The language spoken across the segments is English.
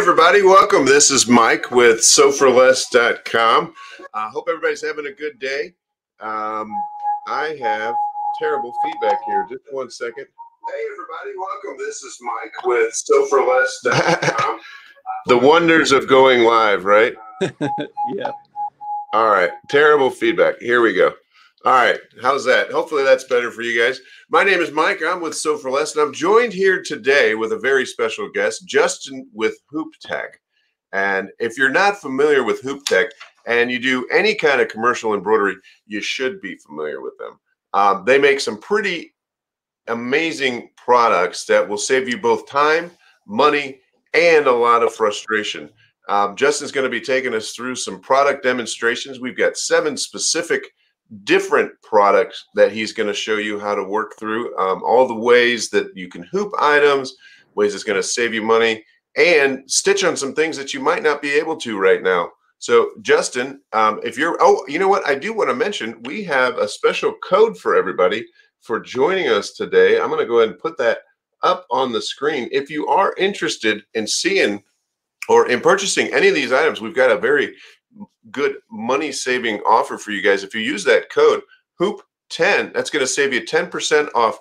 everybody, welcome. This is Mike with SoForLess.com. Hope everybody's having a good day. I have terrible feedback here. Just one second. Hey everybody, welcome. This is Mike with SoForLess.com. The wonders of going live, right? Yeah. All right, terrible feedback. Here we go. All right, how's that? Hopefully that's better for you guys. My name is Mike. I'm with So4Less, and I'm joined here today with a very special guest, Justin with Hooptech. And if you're not familiar with Hooptech and you do any kind of commercial embroidery, you should be familiar with them. They make some pretty amazing products that will save you both time, money, and a lot of frustration. Justin's going to be taking us through some product demonstrations. We've got 7 specific different products that he's going to show you how to work through, all the ways that you can hoop items, ways it's going to save you money, and stitch on some things that you might not be able to right now. So Justin, if you're, you know what, I do want to mention, we have a special code for everybody for joining us today. I'm going to go ahead and put that up on the screen. If you are interested in seeing or in purchasing any of these items, we've got a very good money-saving offer for you guys. If you use that code HOOP10, that's going to save you 10% off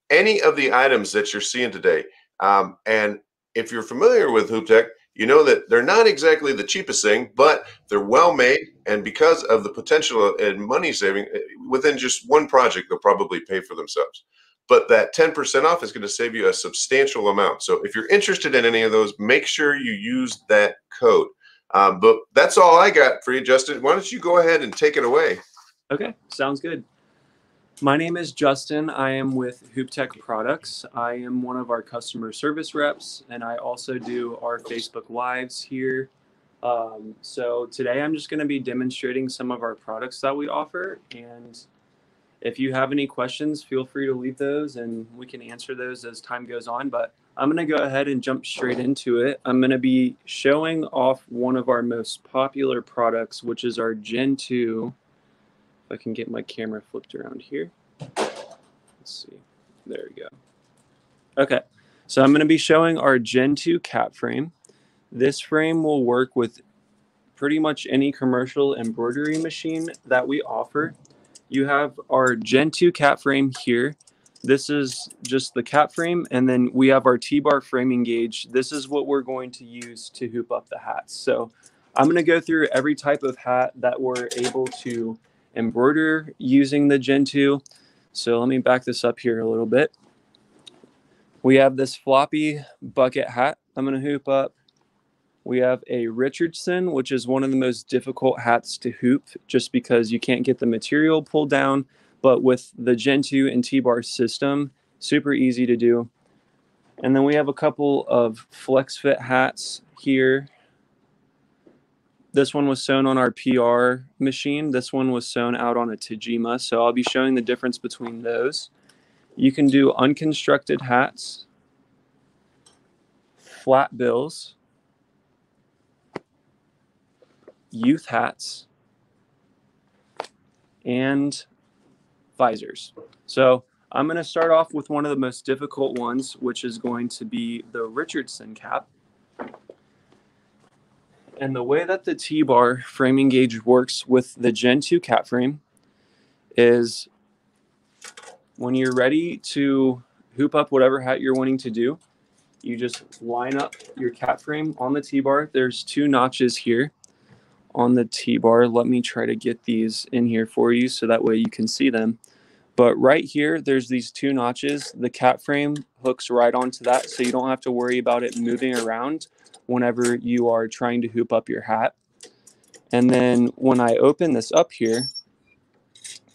any of the items that you're seeing today. And if you're familiar with Hooptech, you know that they're not exactly the cheapest thing, but they're well made. And because of the potential and money saving, within just one project, they'll probably pay for themselves. But that 10% off is going to save you a substantial amount. So if you're interested in any of those, make sure you use that code. But that's all I got for you, Justin. Why don't you go ahead and take it away? Okay, sounds good. My name is Justin. I am with Hooptech Products. I am one of our customer service reps, and I also do our Facebook Lives here. So today I'm just going to be demonstrating some of our products that we offer. And if you have any questions, feel free to leave those, and we can answer those as time goes on. But I'm going to go ahead and jump straight into it. I'm going to be showing off one of our most popular products, which is our Gen 2. If I can get my camera flipped around here. Let's see. There we go. Okay. So I'm going to be showing our Gen 2 cap frame. This frame will work with pretty much any commercial embroidery machine that we offer. You have our Gen 2 cap frame here. This is just the cap frame, and then we have our T-bar framing gauge. This is what we're going to use to hoop up the hats. So I'm going to go through every type of hat that we're able to embroider using the Gen 2. So let me back this up here a little bit. We have this floppy bucket hat I'm going to hoop up. We have a Richardson, which is one of the most difficult hats to hoop just because you can't get the material pulled down. But with the Gen 2 and T-bar system, super easy to do. And then we have a couple of flex fit hats here. This one was sewn on our PR machine. This one was sewn out on a Tajima. So I'll be showing the difference between those. You can do unconstructed hats, flat bills, youth hats, and visors. So I'm going to start off with one of the most difficult ones, which is going to be the Richardson cap. And the way that the T-bar framing gauge works with the Gen 2 cap frame is when you're ready to hoop up whatever hat you're wanting to do, you just line up your cap frame on the T-bar. There's 2 notches here on the T-bar. Let me try to get these in here for you so that way you can see them. But right here, there's these 2 notches. The cap frame hooks right onto that, so you don't have to worry about it moving around whenever you are trying to hoop up your hat. And then when I open this up here,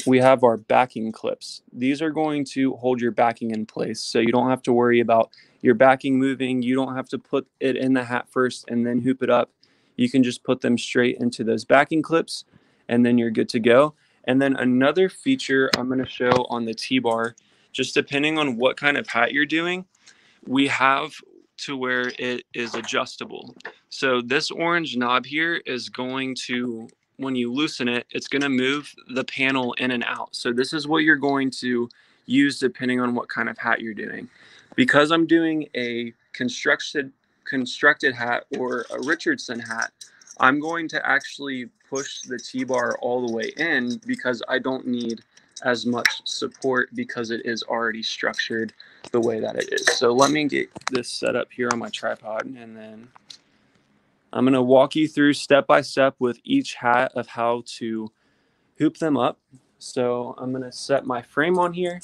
we have our backing clips. These are going to hold your backing in place, so you don't have to worry about your backing moving. You don't have to put it in the hat first and then hoop it up. You can just put them straight into those backing clips, and then you're good to go. And then another feature I'm going to show on the T-bar, just depending on what kind of hat you're doing, we have to where it is adjustable. So this orange knob here is going to, when you loosen it, it's going to move the panel in and out. So this is what you're going to use depending on what kind of hat you're doing. Because I'm doing a constructed constructed hat or a Richardson hat, I'm going to actually push the T-bar all the way in because I don't need as much support because it is already structured the way that it is. So let me get this set up here on my tripod, and then I'm going to walk you through step by step with each hat of how to hoop them up. So I'm going to set my frame on here.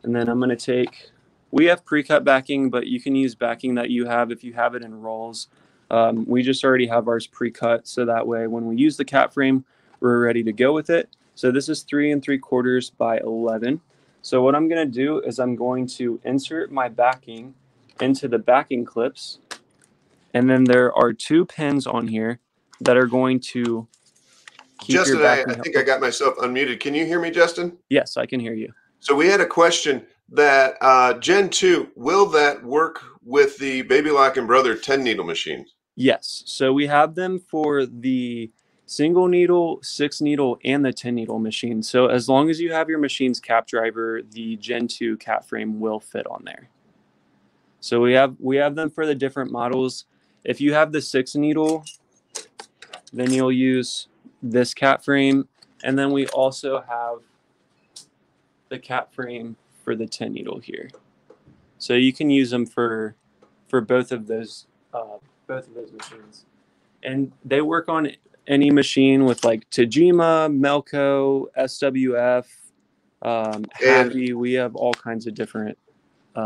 And then I'm going to take, we have pre-cut backing, but you can use backing that you have if you have it in rolls. We just already have ours pre-cut, so that way when we use the cat frame, we're ready to go with it. So this is 3 3/4 by 11. So what I'm going to do is I'm going to insert my backing into the backing clips, and then there are 2 pins on here that are going to keep your Justin, I backing. think I got myself unmuted. Can you hear me, Justin? Yes, I can hear you. So we had a question that Gen 2, will that work with the Baby Lock and Brother 10 needle machines? Yes. So we have them for the single needle, 6 needle, and the 10 needle machine. So as long as you have your machine's cap driver, the Gen 2 cap frame will fit on there. So we have them for the different models. If you have the 6 needle, then you'll use this cap frame. And then we also have the cap frame for the 10 needle here. So you can use them for both of those machines. And they work on any machine with like Tajima, Melco, SWF, Happy. We have all kinds of different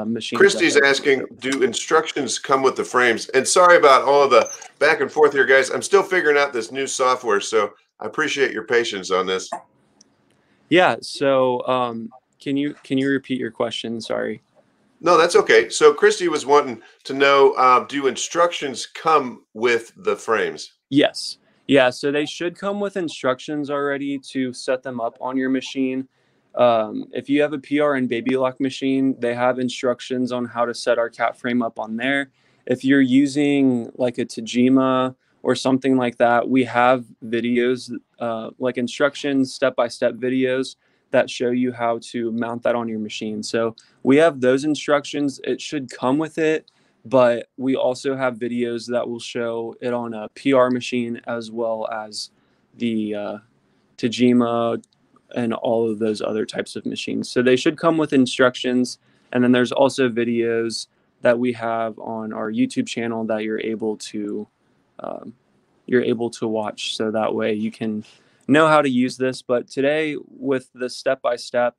machines. Christy's asking, do instructions come with the frames? And sorry about all of the back and forth here, guys. I'm still figuring out this new software, so I appreciate your patience on this. Yeah. So can you repeat your question? Sorry. No, that's okay. So Christy was wanting to know, do instructions come with the frames? Yes. Yeah. So they should come with instructions already to set them up on your machine. If you have a PR and Baby Lock machine, they have instructions on how to set our cat frame up on there. If you're using like a Tajima or something like that, we have videos, like instructions, step-by-step videos that show you how to mount that on your machine. So we have those instructions. It should come with it, but we also have videos that will show it on a PR machine as well as the Tajima and all of those other types of machines. So they should come with instructions. And then there's also videos that we have on our YouTube channel that you're able to watch. So that way you can know how to use this. But today with the step-by-step,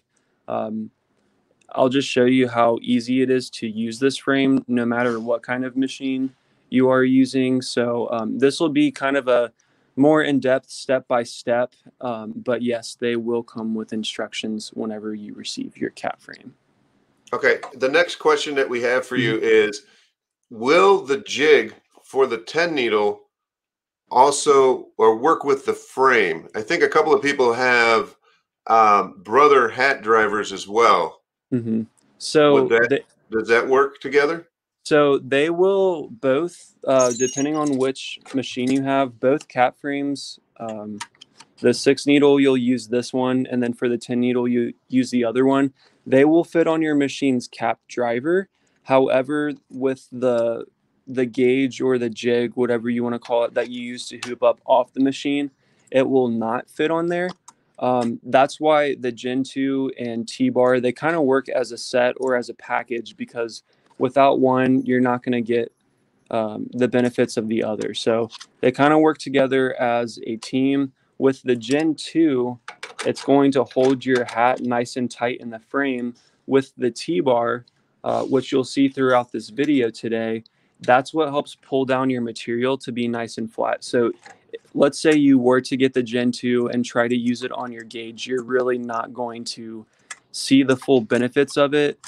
I'll just show you how easy it is to use this frame no matter what kind of machine you are using. So this will be kind of a more in-depth step-by-step, but yes, they will come with instructions whenever you receive your cat frame. Okay, the next question that we have for you is, will the jig for the 10 needle also or work with the frame? I think a couple of people have brother hat drivers as well. Mm-hmm. So does that work together? So they will both, depending on which machine you have, both cap frames. The 6 needle, you'll use this one, and then for the 10 needle, you use the other one. They will fit on your machine's cap driver. However, with the gauge or the jig, whatever you want to call it, that you use to hoop up off the machine, it will not fit on there. That's why the Gen 2 and T-bar, they kind of work as a set or as a package, because without one, you're not going to get the benefits of the other. So they kind of work together as a team. With the Gen 2, it's going to hold your hat nice and tight in the frame. With the T-bar, which you'll see throughout this video today, that's what helps pull down your material to be nice and flat. So let's say you were to get the Gen 2 and try to use it on your gauge, you're really not going to see the full benefits of it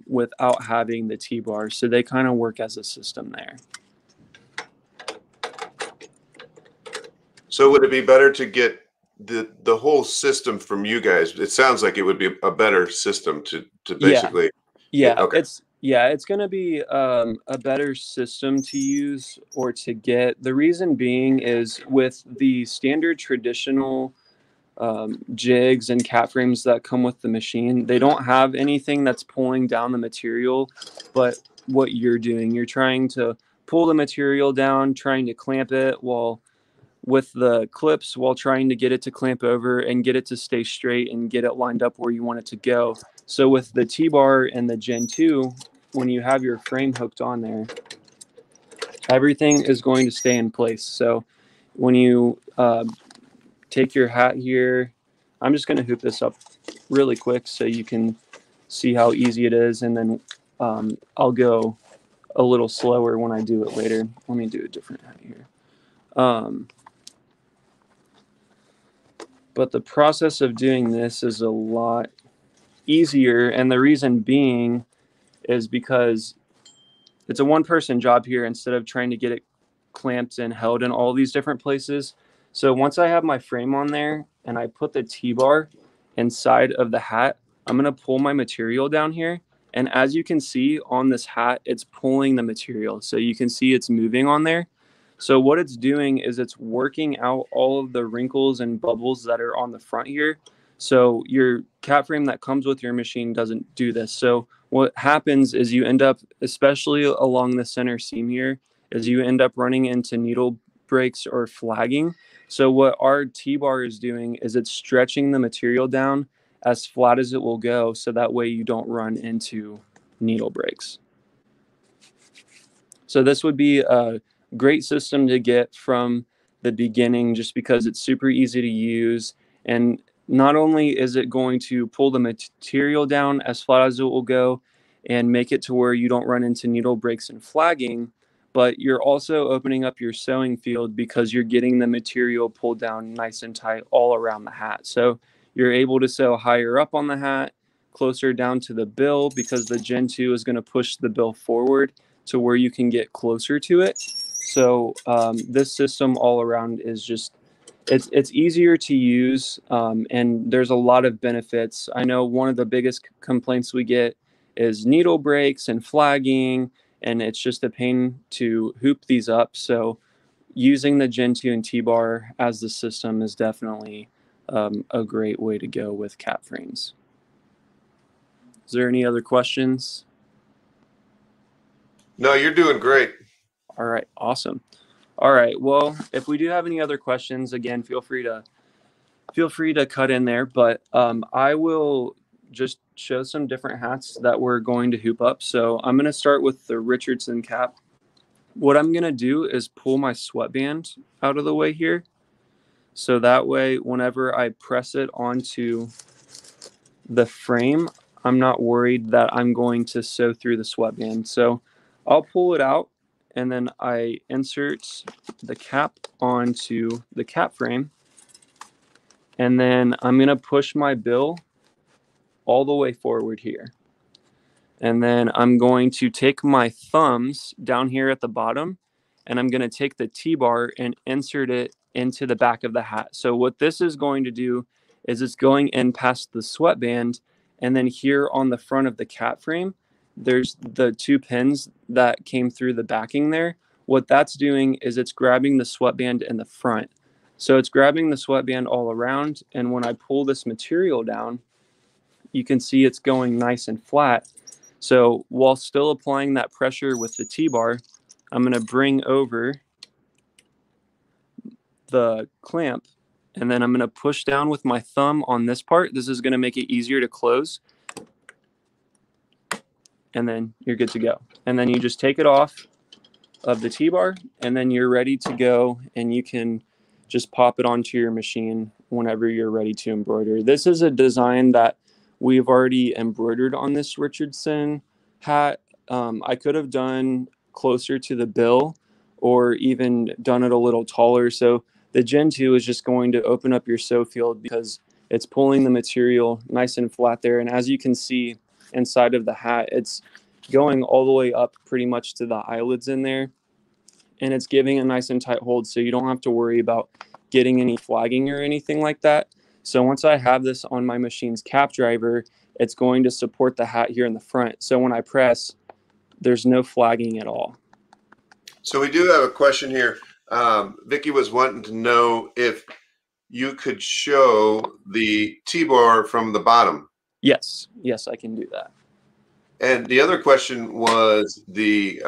without having the T-bar. So they kind of work as a system there. So would it be better to get the whole system from you guys? It sounds like it would be a better system to basically. Yeah. Okay. It's going to be a better system to use or to get. The reason being is with the standard traditional jigs and cap frames that come with the machine. They don't have anything that's pulling down the material, but what you're doing, you're trying to pull the material down, trying to clamp it while with the clips, while trying to get it to clamp over and get it to stay straight and get it lined up where you want it to go. So with the T-bar and the Gen 2, when you have your frame hooked on there, everything is going to stay in place. So when you take your hat here, I'm just going to hoop this up really quick so you can see how easy it is, and then I'll go a little slower when I do it later. Let me do a different hat here. But the process of doing this is a lot easier, and the reason being is because it's a one-person job here instead of trying to get it clamped and held in all these different places. So once I have my frame on there and I put the T-bar inside of the hat, I'm going to pull my material down here. And as you can see on this hat, it's pulling the material. So you can see it's moving on there. So what it's doing is it's working out all of the wrinkles and bubbles that are on the front here. So your cap frame that comes with your machine doesn't do this. So what happens is you end up, especially along the center seam here, is you end up running into needle breaks or flagging. So what our T-bar is doing is it's stretching the material down as flat as it will go, so that way you don't run into needle breaks. So this would be a great system to get from the beginning just because it's super easy to use. And not only is it going to pull the material down as flat as it will go and make it to where you don't run into needle breaks and flagging, but you're also opening up your sewing field because you're getting the material pulled down nice and tight all around the hat. So you're able to sew higher up on the hat, closer down to the bill, because the Gen 2 is going to push the bill forward to where you can get closer to it. So this system all around is just, it's easier to use, and there's a lot of benefits. I know one of the biggest complaints we get is needle breaks and flagging, and it's just a pain to hoop these up. So using the Gen 2 and T-bar as the system is definitely a great way to go with cap frames. Is there any other questions? No, you're doing great. All right, awesome. All right, well, if we do have any other questions, again, feel free to cut in there. But I will just show some different hats that we're going to hoop up. So I'm going to start with the Richardson cap. What I'm going to do is pull my sweatband out of the way here. So that way, whenever I press it onto the frame, I'm not worried that I'm going to sew through the sweatband. So I'll pull it out, and then I insert the cap onto the cap frame. And then I'm going to push my bill all the way forward here. And then I'm going to take my thumbs down here at the bottom, and I'm going to take the T-bar and insert it into the back of the hat. So what this is going to do is it's going in past the sweatband, and then here on the front of the cap frame, there's the two pins that came through the backing there. What that's doing is it's grabbing the sweatband in the front. So it's grabbing the sweatband all around, and when I pull this material down, you can see it's going nice and flat. So while still applying that pressure with the T-bar, I'm going to bring over the clamp, and then I'm going to push down with my thumb on this part. This is going to make it easier to close. And then you're good to go. And then you just take it off of the T-bar, and then you're ready to go, and you can just pop it onto your machine whenever you're ready to embroider. This is a design that we've already embroidered on this Richardson hat. I could have done closer to the bill or even done it a little taller. So the Gen 2 is just going to open up your sew field because it's pulling the material nice and flat there. And as you can see inside of the hat, it's going all the way up pretty much to the eyelids in there. And it's giving a nice and tight hold, so you don't have to worry about getting any flagging or anything like that. So once I have this on my machine's cap driver, it's going to support the hat here in the front. So when I press, there's no flagging at all. So we do have a question here. Vicky was wanting to know if you could show the T-bar from the bottom. Yes, yes, I can do that. And the other question was the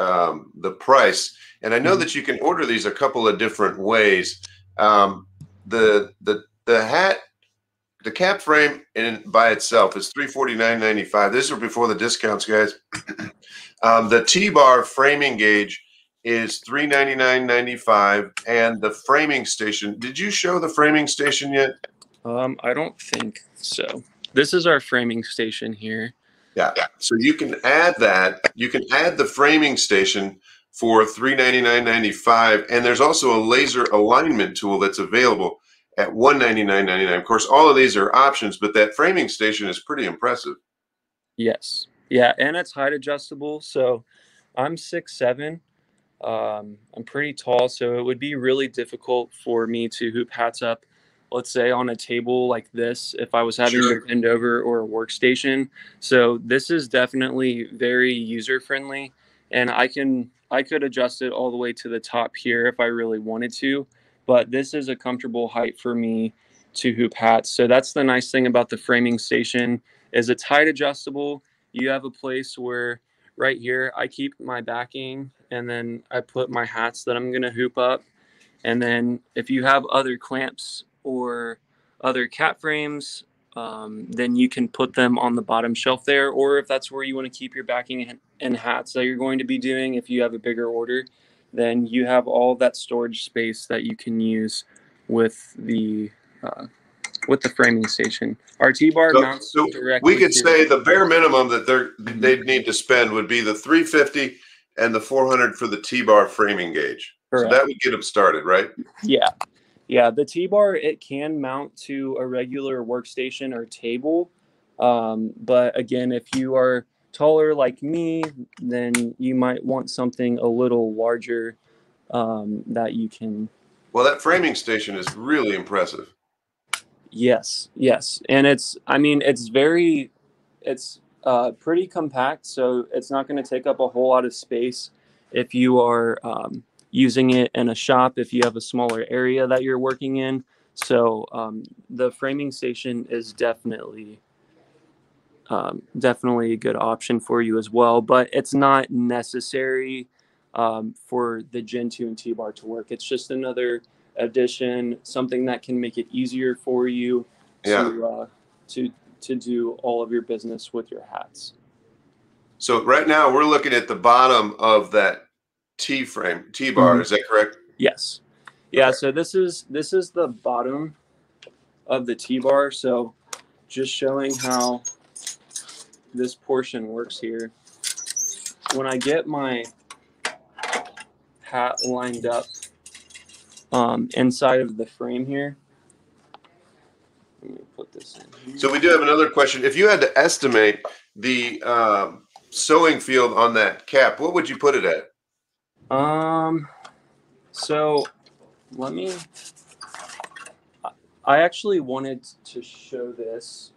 price. And I know that you can order these a couple of different ways. The hat, the cap frame in by itself is $349.95. These are before the discounts, guys. The T-bar framing gauge is $399.95, and the framing station. Did you show the framing station yet? I don't think so. This is our framing station here. Yeah. So you can add that. You can add the framing station for $399.95, and there's also a laser alignment tool that's available at $199.99. Of course, all of these are options, but that framing station is pretty impressive. Yes. Yeah, and it's height adjustable. So I'm 6'7". I'm pretty tall, so it would be really difficult for me to hoop hats up, let's say on a table like this, if I was having Sure. to bend over or a workstation. So this is definitely very user friendly, and I could adjust it all the way to the top here if I really wanted to, but this is a comfortable height for me to hoop hats. So that's the nice thing about the framing station is it's height adjustable. You have a place where right here I keep my backing and then I put my hats that I'm going to hoop up. And then if you have other clamps or other cat frames, then you can put them on the bottom shelf there. Or if that's where you want to keep your backing and hats that you're going to be doing, if you have a bigger order, then you have all that storage space that you can use with the framing station. Our T-bar mounts So we directly could to. say the bare minimum that they'd need to spend would be the 350 and the 400 for the T-bar framing gauge. So Correct. that would get them started, right? Yeah. Yeah, the T-bar, it can mount to a regular workstation or table. But again, if you are taller like me, then you might want something a little larger that you can. Well, that framing station is really impressive. Yes, yes. And it's pretty compact, so it's not going to take up a whole lot of space if you are using it in a shop, if you have a smaller area that you're working in. So the framing station is definitely a good option for you as well, but it's not necessary for the Gen 2 and T-Bar to work. It's just another addition, something that can make it easier for you Yeah. to do all of your business with your hats. So right now we're looking at the bottom of that T-bar. Mm-hmm. Is that correct? Yes. Yeah. Okay. So this is the bottom of the T-bar. So just showing how this portion works here. When I get my hat lined up inside of the frame here, let me put this in here. So we do have another question. If you had to estimate the sewing field on that cap, what would you put it at? So let me. I actually wanted to show this.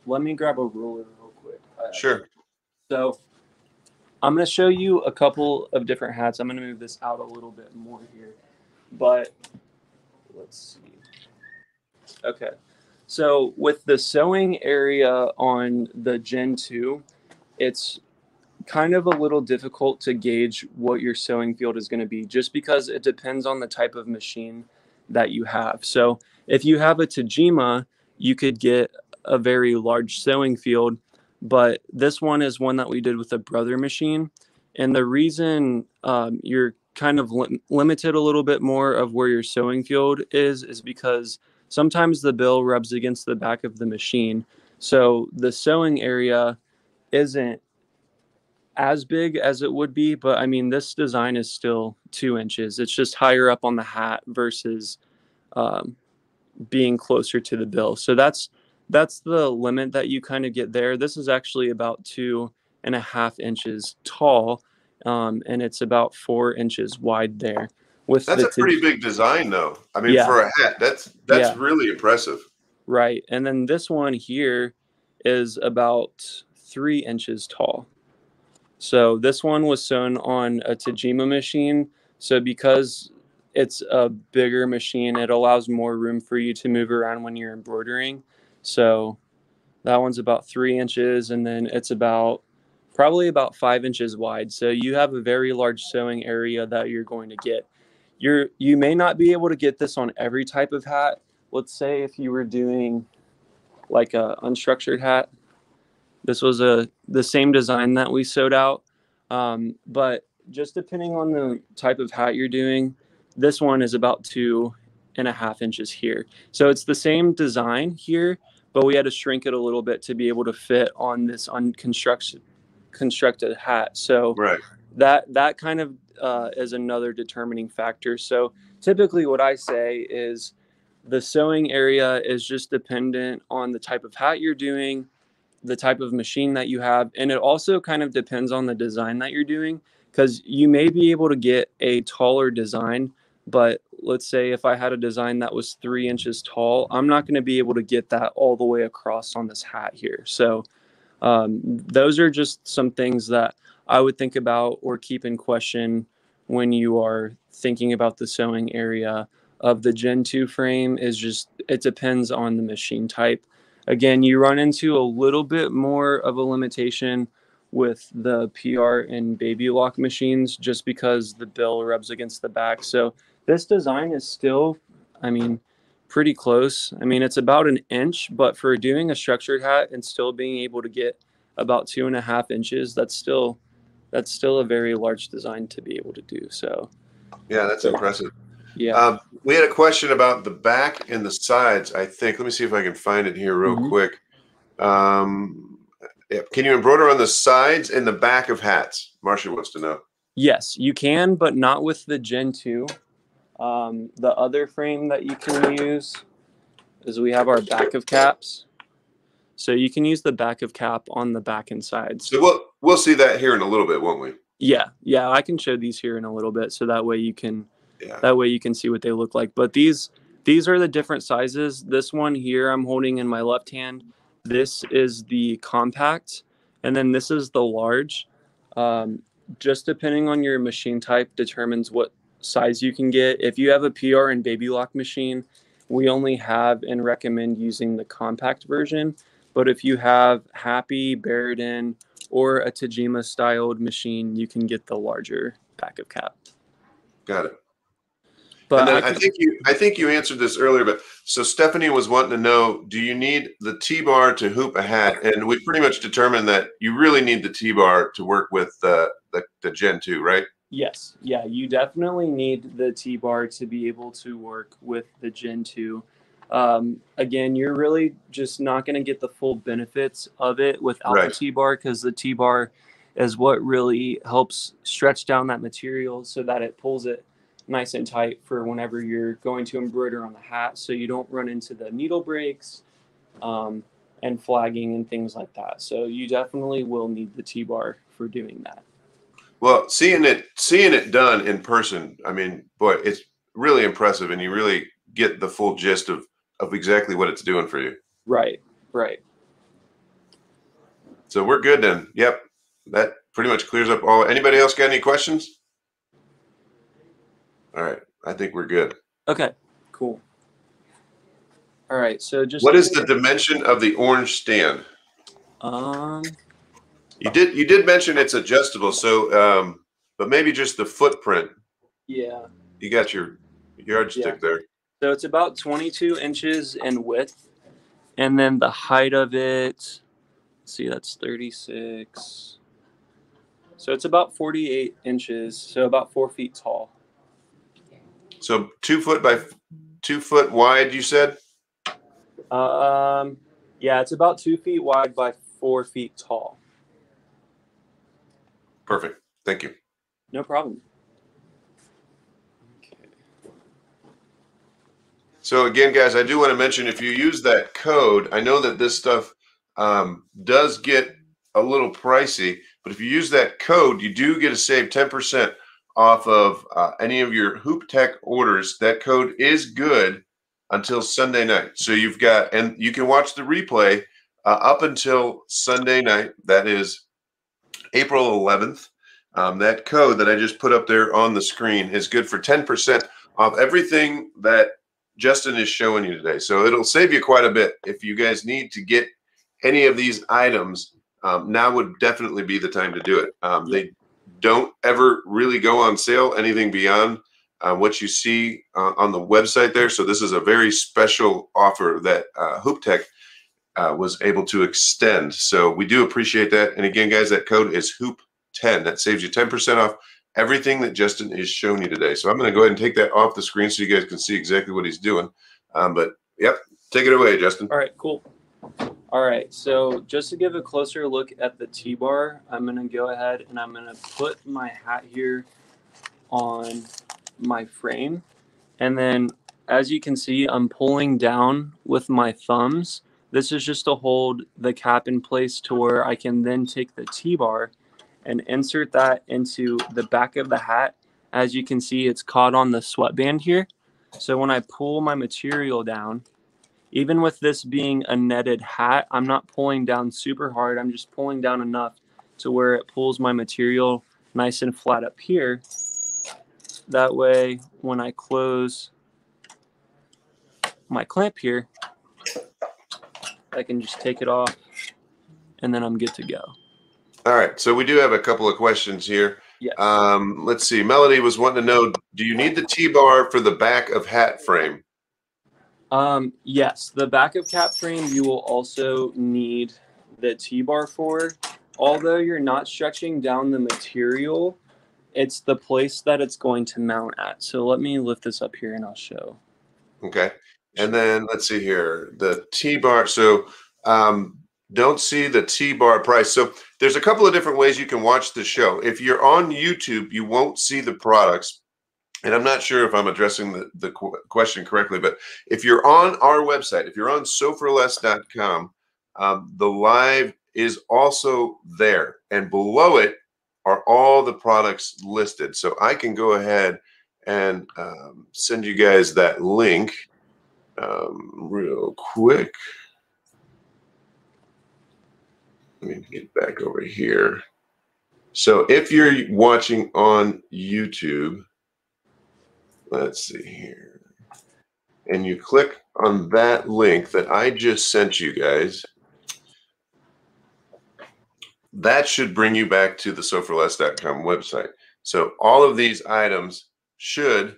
Let me grab a ruler real quick. Sure. So I'm going to show you a couple of different hats. I'm going to move this out a little bit more here, but let's see. Okay. So with the sewing area on the Gen 2, it's kind of a little difficult to gauge what your sewing field is going to be just because it depends on the type of machine that you have. So if you have a Tajima, you could get a very large sewing field, but this one is one that we did with a Brother machine. And the reason you're kind of limited a little bit more of where your sewing field is because sometimes the bill rubs against the back of the machine. So the sewing area isn't as big as it would be, but I mean, this design is still 2 inches. It's just higher up on the hat versus um, being closer to the bill. So that's the limit that you kind of get there. This is actually about 2.5 inches tall, and it's about 4 inches wide there. With That's a pretty big design, though. I mean, yeah, for a hat, that's yeah, really impressive. right. And then this one here is about 3 inches tall. So this one was sewn on a Tajima machine. So because it's a bigger machine. It allows more room for you to move around when you're embroidering. So that one's about 3 inches, and then it's probably about 5 inches wide. So you have a very large sewing area that you're going to get. You may not be able to get this on every type of hat. Let's say if you were doing like a unstructured hat, this was the same design that we sewed out. But just depending on the type of hat you're doing, this one is about 2.5 inches here. So it's the same design here, but we had to shrink it a little bit to be able to fit on this constructed hat. So Right. that kind of is another determining factor. So typically what I say is the sewing area is just dependent on the type of hat you're doing, the type of machine that you have, and it also kind of depends on the design that you're doing, because you may be able to get a taller design, but let's say if I had a design that was 3 inches tall, I'm not going to be able to get that all the way across on this hat here. So those are just some things that I would think about or keep in question when you are thinking about the sewing area of the Gen 2 frame. Is just, it depends on the machine type. Again, you run into a little bit more of a limitation with the PR and baby lock machines just because the bill rubs against the back. So this design is still, I mean, pretty close. I mean, it's about an inch, but for doing a structured hat and still being able to get about 2.5 inches, that's still a very large design to be able to do. So Yeah, that's impressive. yeah. We had a question about the back and the sides, I think. Let me see if I can find it here real Mhm. quick. Yeah. Can you embroider on the sides and the back of hats? Marcia wants to know. Yes, you can, but not with the Gen 2. The other frame that you can use is we have our back of caps. So you can use the back of cap on the back and sides. So we'll see that here in a little bit, won't we? Yeah, I can show these here in a little bit, so that way you can see what they look like. But these are the different sizes. This one here I'm holding in my left hand. This is the compact, and then this is the large. Um, just depending on your machine type determines what size you can get. If you have a PR and baby lock machine, we only have and recommend using the compact version. But if you have Happy, Barrett or a Tajima styled machine, you can get the larger back of cap. Got it. But And then I think you answered this earlier, but so Stephanie was wanting to know, do you need the T-bar to hoop a hat? And we pretty much determined that you really need the T-bar to work with the Gen 2, right? Yes, yeah, you definitely need the T-bar to be able to work with the Gen 2. Again, you're really just not going to get the full benefits of it without the T-bar, because the T-bar is what really helps stretch down that material so that it pulls it nice and tight for whenever you're going to embroider on the hat, so you don't run into the needle breaks and flagging and things like that. So you definitely will need the T-bar for doing that. Well, seeing it done in person, I mean, boy, it's really impressive, and you really get the full gist of exactly what it's doing for you. Right. So we're good then. Yep, that pretty much clears up all. Anybody else got any questions? All right, I think we're good. Okay, cool. All right, so just what is the dimension of the orange stand? You did mention it's adjustable, so but maybe just the footprint. Yeah. You got your yardstick there. So it's about 22 inches in width, and then the height of it, let's see, that's 36. So it's about 48 inches, so about 4 feet tall. So 2 foot by 2 foot wide, you said? Yeah, it's about 2 feet wide by 4 feet tall. Perfect. Thank you. No problem. Okay. So again, guys, I do want to mention, if you use that code, I know that this stuff does get a little pricey, but if you use that code, you do get to save 10% off of any of your Hooptech orders. That code is good until Sunday night. So you've got, and you can watch the replay up until Sunday night. That is April 11th. That code that I just put up there on the screen is good for 10% off everything that Justin is showing you today. So it'll save you quite a bit. If you guys need to get any of these items, now would definitely be the time to do it. They don't ever really go on sale, anything beyond what you see on the website there. So this is a very special offer that Hooptech was able to extend. So we do appreciate that. And again, guys, that code is HOOP10. That saves you 10% off everything that Justin is showing you today. So I'm going to go ahead and take that off the screen so you guys can see exactly what he's doing. But yep, take it away, Justin. All right, cool. All right, so just to give a closer look at the T-bar, I'm going to go ahead and I'm going to put my hat here on my frame. And then as you can see, I'm pulling down with my thumbs. This is just to hold the cap in place to where I can then take the T-bar and insert that into the back of the hat. As you can see, it's caught on the sweatband here. So when I pull my material down, even with this being a netted hat, I'm not pulling down super hard. I'm just pulling down enough to where it pulls my material nice and flat up here. That way, when I close my clamp here, I can just take it off and then I'm good to go. All right, so we do have a couple of questions here. Yes. Let's see. Melody was wanting to know, do you need the T-bar for the back of hat frame? Yes, the back of cap frame you will also need the T-bar for. Although you're not stretching down the material, it's the place that it's going to mount at. So let me lift this up here and I'll show. Okay. And then let's see here, the T-bar. So don't see the T-bar price. So there's a couple of different ways you can watch the show. If you're on YouTube, you won't see the products. And I'm not sure if I'm addressing the question correctly, but if you're on our website, if you're on soforless.com, the live is also there. And below it are all the products listed. So I can go ahead and send you guys that link real quick. Let me get back over here. So if you're watching on YouTube, let's see here, and you click on that link that I just sent you guys, that should bring you back to the soforless.com website. So all of these items should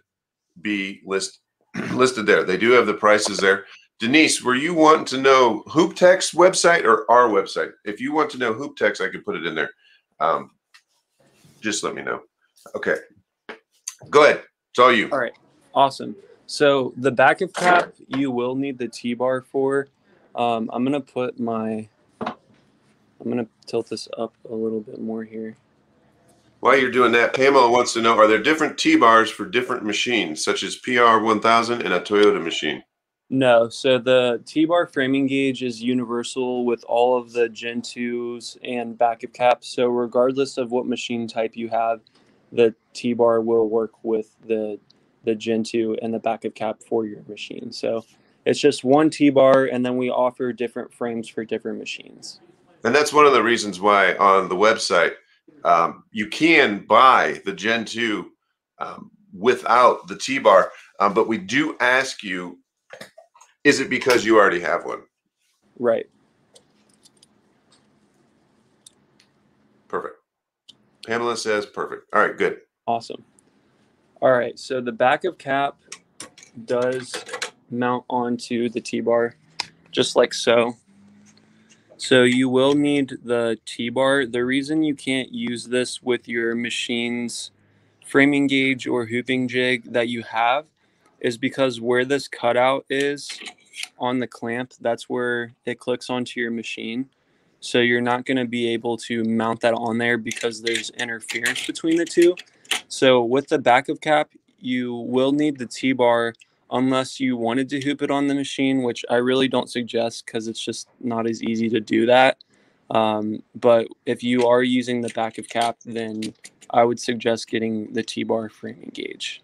be listed there. They do have the prices there. Denise, were you wanting to know Hooptech's website or our website? If you want to know Hooptech's, I can put it in there. Just let me know. Okay. Go ahead. It's all you. All right. Awesome. So the back of cap, you will need the T-bar for. I'm going to tilt this up a little bit more here. While you're doing that, Pamela wants to know, are there different T-bars for different machines, such as PR1000 and a Toyota machine? No. So the T-bar framing gauge is universal with all of the Gen 2s and back of caps. So regardless of what machine type you have, the T-bar will work with the Gen 2 and the back of cap for your machine. So it's just one T-bar, and then we offer different frames for different machines. And that's one of the reasons why on the website you can buy the Gen 2 without the T-bar, but we do ask you, is it because you already have one? Right. Perfect. Pamela says perfect. All right, good. Awesome. All right, so the back of cap does mount onto the T-bar, just like so. So you will need the T-bar. The reason you can't use this with your machine's framing gauge or hooping jig that you have is because where this cutout is on the clamp, that's where it clicks onto your machine. So you're not going to be able to mount that on there because there's interference between the two. So with the back of cap, you will need the T-bar unless you wanted to hoop it on the machine, which I really don't suggest because it's just not as easy to do that. But if you are using the back of cap, then I would suggest getting the T-bar framing gauge.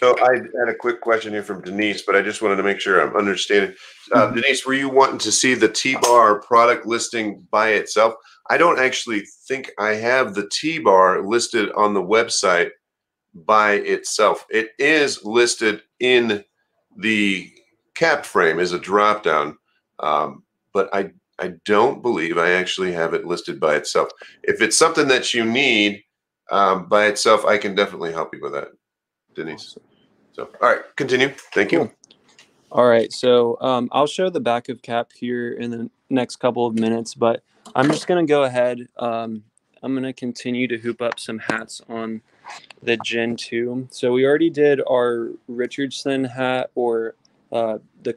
So I had a quick question here from Denise, but I just wanted to make sure I'm understanding. Denise, were you wanting to see the T-bar product listing by itself? I don't actually think I have the T-bar listed on the website by itself. It is listed in the cap frame as a drop down, but I don't believe I actually have it listed by itself. If it's something that you need by itself, I can definitely help you with that, Denise. Awesome. So, all right, continue. Thank you. All right, so I'll show the back of cap here in the next couple of minutes, but I'm just going to go ahead. I'm going to continue to hoop up some hats on the Gen 2. So we already did our Richardson hat, or the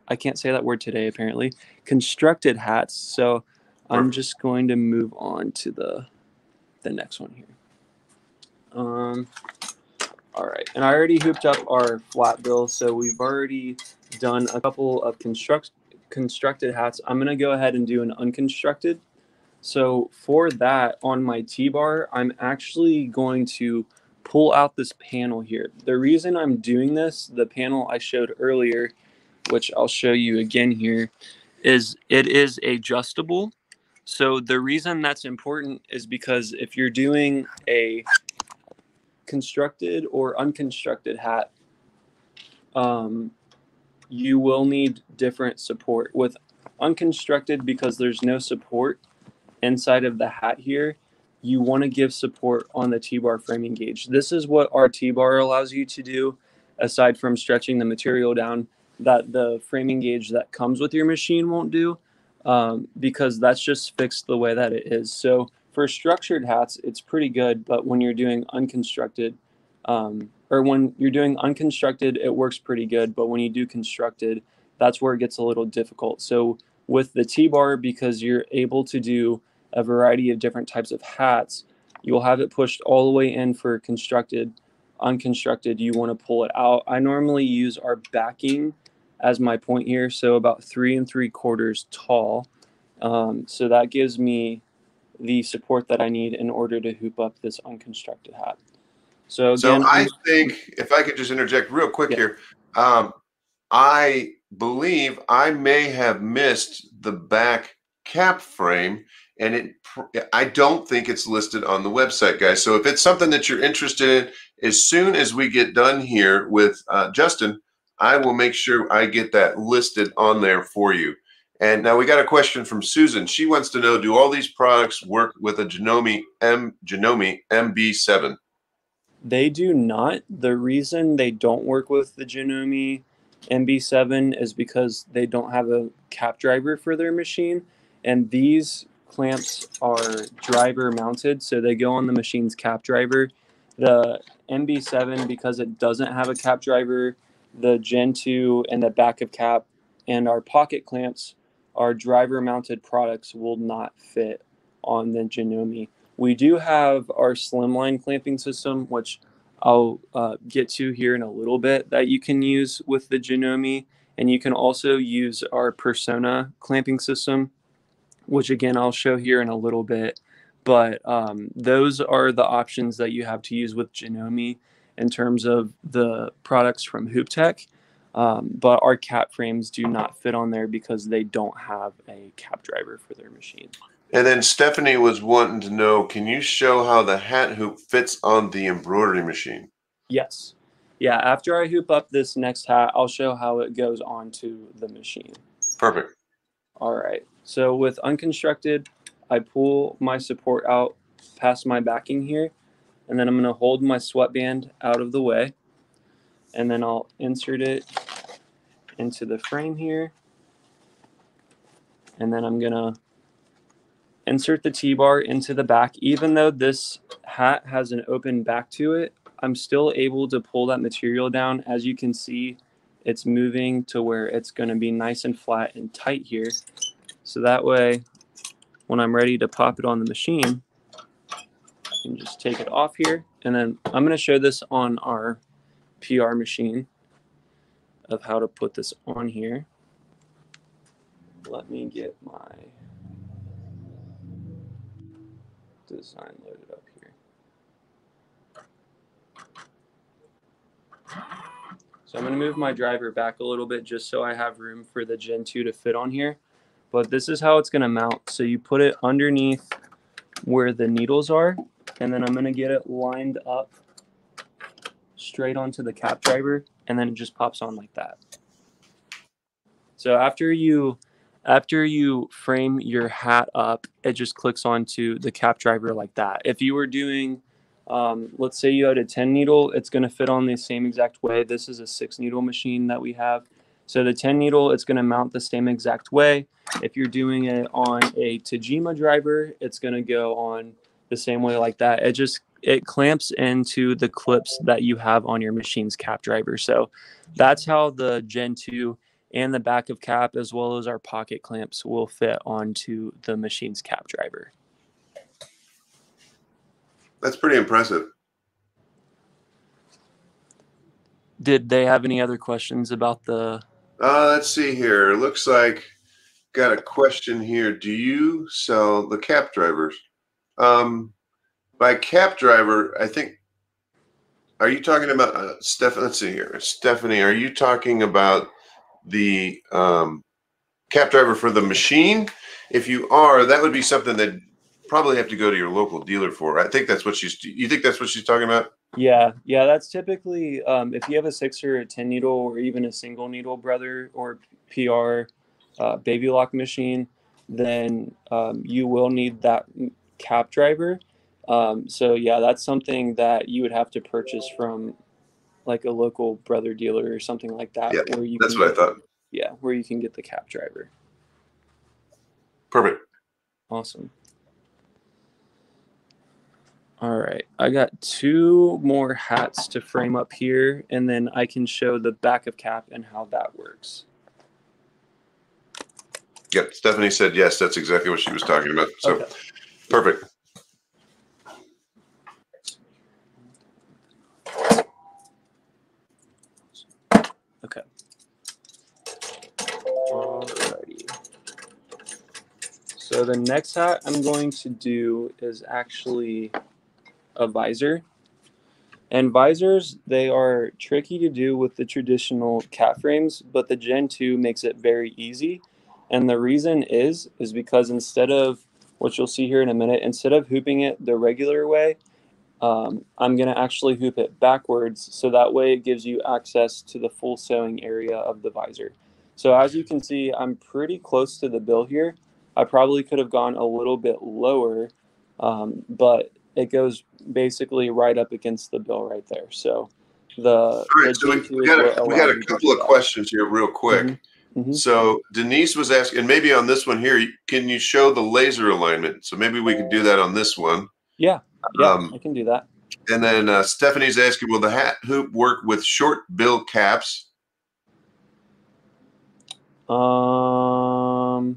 I can't say that word today, apparently, constructed hats. So I'm just going to move on to the next one here. All right, and I already hooped up our flat bill, so we've already done a couple of constructed hats. I'm going to go ahead and do an unconstructed. So for that, on my T-bar, I'm actually going to pull out this panel here. The reason I'm doing this, the panel I showed earlier, which I'll show you again here, is it is adjustable. So the reason that's important is because if you're doing a constructed or unconstructed hat, you will need different support. With unconstructed, because there's no support inside of the hat here, you want to give support on the T-bar framing gauge. This is what our T-bar allows you to do, aside from stretching the material down, that the framing gauge that comes with your machine won't do, because that's just fixed the way that it is. So for structured hats, it's pretty good, but when you're doing unconstructed, or when you're doing unconstructed, it works pretty good, but when you do constructed, that's where it gets a little difficult. So with the T-bar, because you're able to do a variety of different types of hats, you'll have it pushed all the way in for constructed. Unconstructed, you want to pull it out. I normally use our backing as my point here, so about 3 3/4 tall. So that gives me the support that I need in order to hoop up this unconstructed hat. So again, I think if I could just interject real quick here, I believe I may have missed the back cap frame, and I don't think it's listed on the website, guys. So if it's something that you're interested in, as soon as we get done here with Justin, I will make sure I get that listed on there for you. And now we got a question from Susan. She wants to know, do all these products work with a Janome MB7? they do not. The reason they don't work with the Janome MB7 is because they don't have a cap driver for their machine, and these clamps are driver mounted, so they go on the machine's cap driver. The MB7, because it doesn't have a cap driver, the Gen 2 and the back of cap and our pocket clamps, our driver mounted products, will not fit on the Janome. We do have our slimline clamping system, which I'll get to here in a little bit, that you can use with the Janome. And you can also use our Persona clamping system, which again, I'll show here in a little bit. But those are the options that you have to use with Janome in terms of the products from Hooptech. But our cap frames do not fit on there because they don't have a cap driver for their machine. And then Stephanie was wanting to know, can you show how the hat hoop fits on the embroidery machine? Yes. Yeah, after I hoop up this next hat, I'll show how it goes onto the machine. Perfect. All right. So with unconstructed, I pull my support out past my backing here, and then I'm going to hold my sweatband out of the way, and then I'll insert it into the frame here, and then I'm going to insert the T-bar into the back. Even though this hat has an open back to it, I'm still able to pull that material down. As you can see, it's moving to where it's going to be nice and flat and tight here. So that way, when I'm ready to pop it on the machine, I can just take it off here. And then I'm going to show this on our PR machine of how to put this on here. Let me get my design loaded up here. So I'm going to move my driver back a little bit just so I have room for the Gen 2 to fit on here. But this is how it's going to mount. So you put it underneath where the needles are, and then I'm going to get it lined up straight onto the cap driver, and then it just pops on like that. So after you frame your hat up, it just clicks onto the cap driver like that. If you were doing, let's say you had a 10 needle, it's going to fit on the same exact way. This is a 6 needle machine that we have. So the 10 needle, it's going to mount the same exact way. If you're doing it on a Tajima driver, it's going to go on the same way like that. It clamps into the clips that you have on your machine's cap driver. So that's how the Gen 2 and the back of cap, as well as our pocket clamps, will fit onto the machine's cap driver. That's pretty impressive. Did they have any other questions about the... Let's see here. Looks like got a question here. Do you sell the cap drivers? By cap driver, I think, are you talking about, Stephanie? Let's see here. Stephanie, are you talking about the cap driver for the machine? If you are, that would be something that probably have to go to your local dealer for. I think that's what you think that's what she's talking about? Yeah, that's typically, if you have a 6 or a 10 needle or even a single needle brother or PR baby lock machine, then you will need that cap driver. So yeah, that's something that you would have to purchase from like a local brother dealer or something like that. Yeah, where you that's can what I thought. Yeah, where you can get the cap driver. Perfect. Awesome. All right, I got 2 more hats to frame up here, and then I can show the back of cap and how that works. Yep, Stephanie said yes, that's exactly what she was talking about. So, okay. Perfect. Okay. Alrighty. So the next hat I'm going to do is actually a visor. And visors, they are tricky to do with the traditional cat frames, but the Gen 2 makes it very easy. And the reason is because instead of, what you'll see here in a minute, instead of hooping it the regular way, I'm going to actually hoop it backwards, so that way it gives you access to the full sewing area of the visor. So as you can see, I'm pretty close to the bill here. I probably could have gone a little bit lower, but it goes basically right up against the bill right there. So all right, so we got a couple of questions here real quick. Mm-hmm. Mm-hmm. So Denise was asking, and maybe on this one here, can you show the laser alignment? So maybe we could do that on this one. Yeah, I can do that. And then Stephanie's asking, will the hat hoop work with short bill caps? I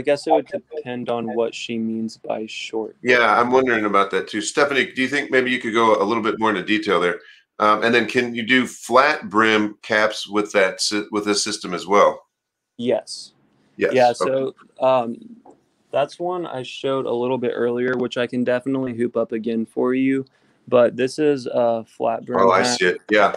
guess it would depend on what she means by short. Yeah, I'm wondering about that too. Stephanie, do you think maybe you could go a little bit more into detail there? And then can you do flat brim caps with this system as well? Yes. Yes. Yeah. So that's one I showed a little bit earlier, which I can definitely hoop up again for you. But this is a flat brim. Oh, I see it. Yeah.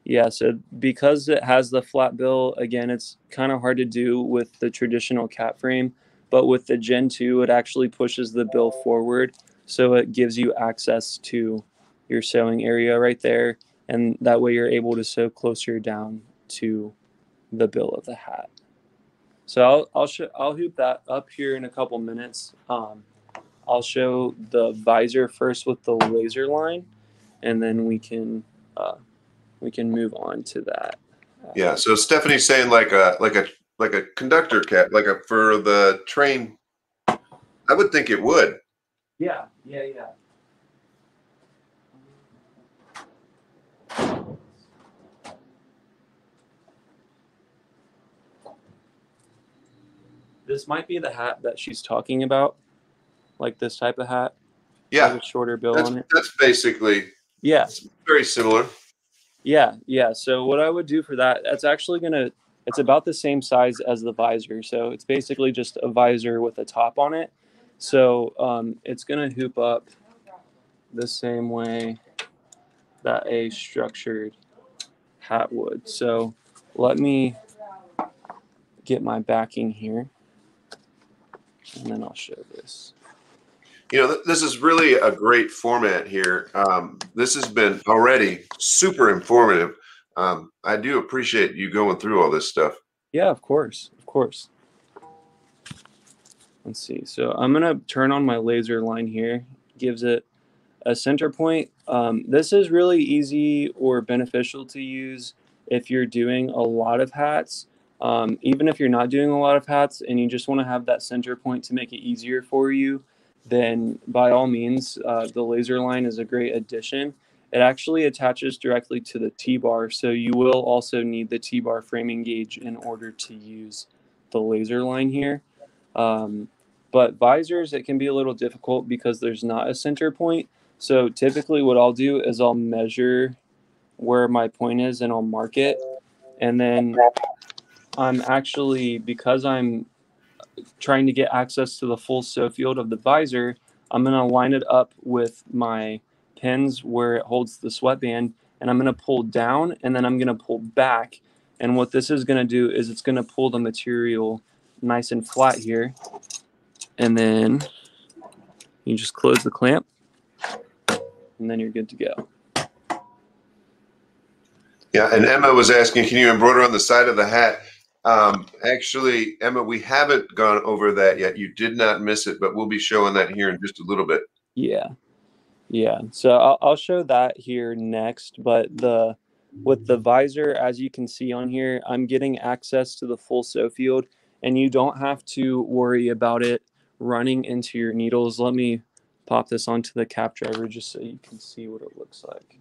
Yeah, so because it has the flat bill, again, it's kind of hard to do with the traditional cap frame, but with the Gen 2, it actually pushes the bill forward, so it gives you access to your sewing area right there, and that way you're able to sew closer down to the bill of the hat. So I'll hoop that up here in a couple minutes. I'll show the visor first with the laser line, and then we can move on to that. Yeah. So Stephanie's saying like a conductor cap, for the train. I would think it would. Yeah. This might be the hat that she's talking about, like this type of hat. Yeah. With a shorter bill on it. That's basically. Yeah. It's very similar. Yeah. So what I would do for that, it's about the same size as the visor. So it's basically just a visor with a top on it. So it's gonna hoop up the same way that a structured hat would. So let me get my backing here. and then I'll show this. You know, this is really a great format here. This has been already super informative. I do appreciate you going through all this stuff. Yeah, of course, of course. Let's see. So I'm gonna turn on my laser line here. Gives it a center point. This is really easy or beneficial to use if you're doing a lot of hats. Even if you're not doing a lot of hats and you just want to have that center point to make it easier for you, then by all means, the laser line is a great addition. It actually attaches directly to the T-bar, so you will also need the T-bar framing gauge in order to use the laser line here. But visors, it can be a little difficult because there's not a center point. So typically what I'll do is I'll measure where my point is and I'll mark it. And then I'm actually, because I'm trying to get access to the full sew field of the visor, I'm going to line it up with my pins where it holds the sweatband, and I'm going to pull down and then I'm going to pull back. And what this is going to do is it's going to pull the material nice and flat here. And then you just close the clamp and then you're good to go. Yeah, and Emma was asking, can you embroider on the side of the hat? Actually, Emma, we haven't gone over that yet. You did not miss it, but we'll be showing that here in just a little bit. Yeah, yeah. So I'll show that here next. But with the visor, as you can see on here, I'm getting access to the full sew field, and you don't have to worry about it running into your needles. Let me pop this onto the cap driver just so you can see what it looks like.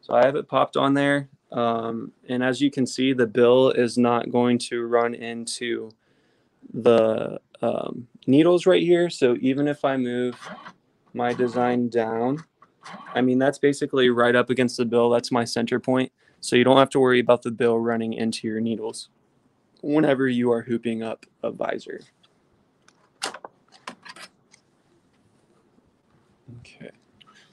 So I have it popped on there. And as you can see, the bill is not going to run into the needles right here. So even if I move my design down, I mean, that's basically right up against the bill. That's my center point. So you don't have to worry about the bill running into your needles whenever you are hooping up a visor. Okay.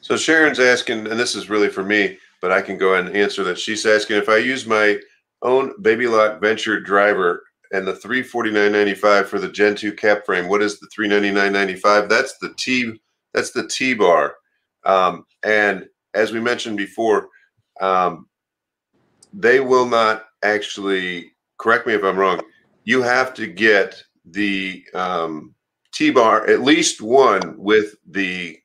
So Sharon's asking, and this is really for me, but I can go ahead and answer that. She's asking if I use my own Baby Lock Venture driver and the $349.95 for the Gen 2 cap frame, what is the $399.95? That's the T-bar. And as we mentioned before, they will not actually, correct me if I'm wrong, you have to get the T-bar, at least one with the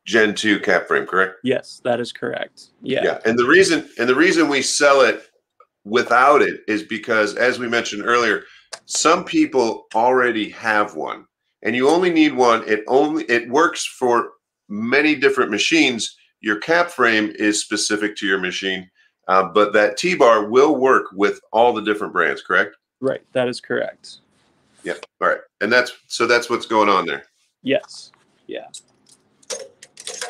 Gen 2 cap frame, correct? Yes, that is correct. Yeah. Yeah. And the reason we sell it without it is because, as we mentioned earlier, some people already have one, and you only need one. It works for many different machines. Your cap frame is specific to your machine, but that T-bar will work with all the different brands, correct? Right. That is correct. Yeah. All right. And that's what's going on there. Yes. Yeah.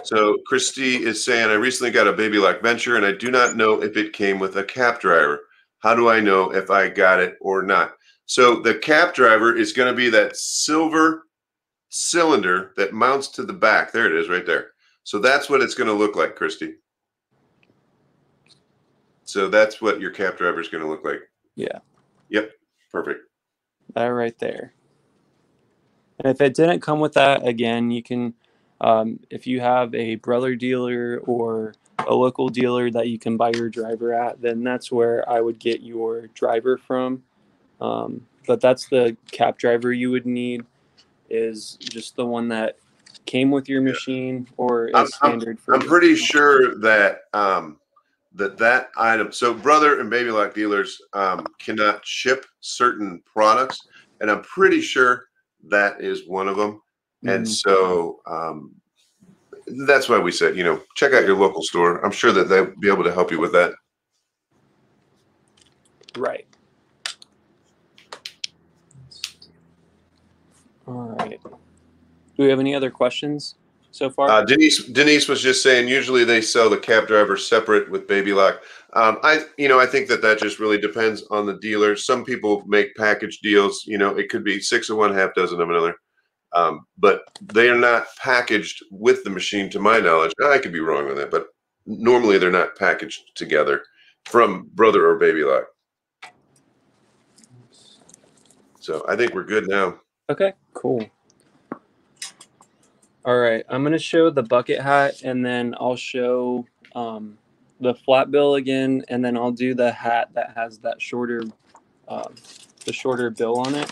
So Christy is saying, I recently got a Baby Lock Venture and I do not know if it came with a cap driver. How do I know if I got it or not? So the cap driver is going to be that silver cylinder that mounts to the back. There it is right there. So that's what it's going to look like, Christy. So that's what your cap driver is going to look like. Yeah. Yep. Perfect. That right there. And if it didn't come with that, again, you can, if you have a brother dealer or a local dealer that you can buy your driver at, then that's where I would get your driver from. But that's the cap driver you would need, is just the one that came with your machine or is standard for I'm pretty sure that that item, so brother and Baby Lock dealers cannot ship certain products, and I'm pretty sure that is one of them. And so that's why we said, check out your local store. I'm sure that they'll be able to help you with that. Right. All right. Do we have any other questions so far? Denise was just saying, usually they sell the cap driver separate with Baby Lock. I think that just really depends on the dealer. Some people make package deals. It could be 6 of one, half dozen of another. but they are not packaged with the machine, to my knowledge. I could be wrong on that, but normally they're not packaged together from Brother or Baby Lock. So I think we're good now. Okay, cool. All right, I'm going to show the bucket hat, and then I'll show the flat bill again, and then I'll do the hat that has that shorter, the shorter bill on it.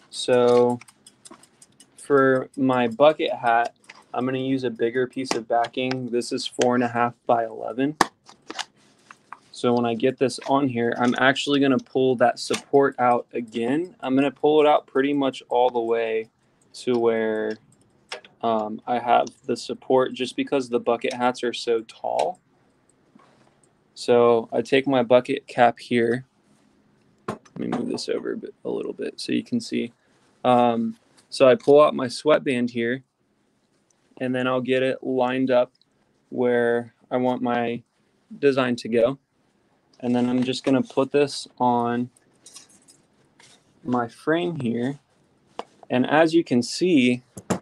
So for my bucket hat, I'm going to use a bigger piece of backing. This is 4.5 by 11. So when I get this on here, I'm actually going to pull that support out again. I'm going to pull it out pretty much all the way to where I have the support, just because the bucket hats are so tall. So I take my bucket cap here. Let me move this over a little bit so you can see. So I pull out my sweatband here, and then I'll get it lined up where I want my design to go. And then I'm just going to put this on my frame here. And as you can see, let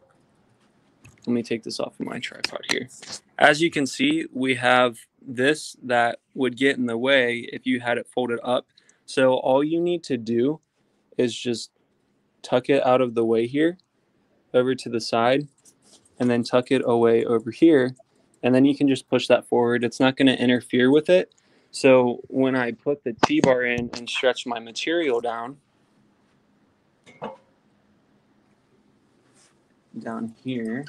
me take this off of my tripod here. As you can see, we have this that would get in the way if you had it folded up. So all you need to do is just tuck it out of the way here, over to the side, and then tuck it away over here. And then you can just push that forward. It's not going to interfere with it. So when I put the T-bar in and stretch my material down here,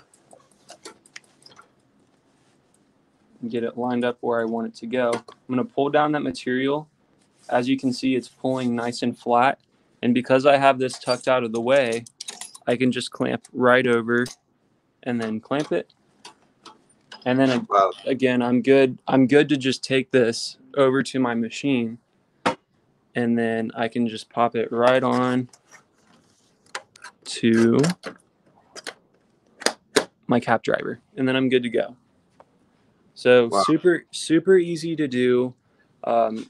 and get it lined up where I want it to go, I'm going to pull down that material. As you can see, it's pulling nice and flat. And because I have this tucked out of the way, I can just clamp right over and then clamp it. And then again, I'm good to just take this over to my machine, and then I can just pop it right on to my cap driver, and then I'm good to go. So super easy to do.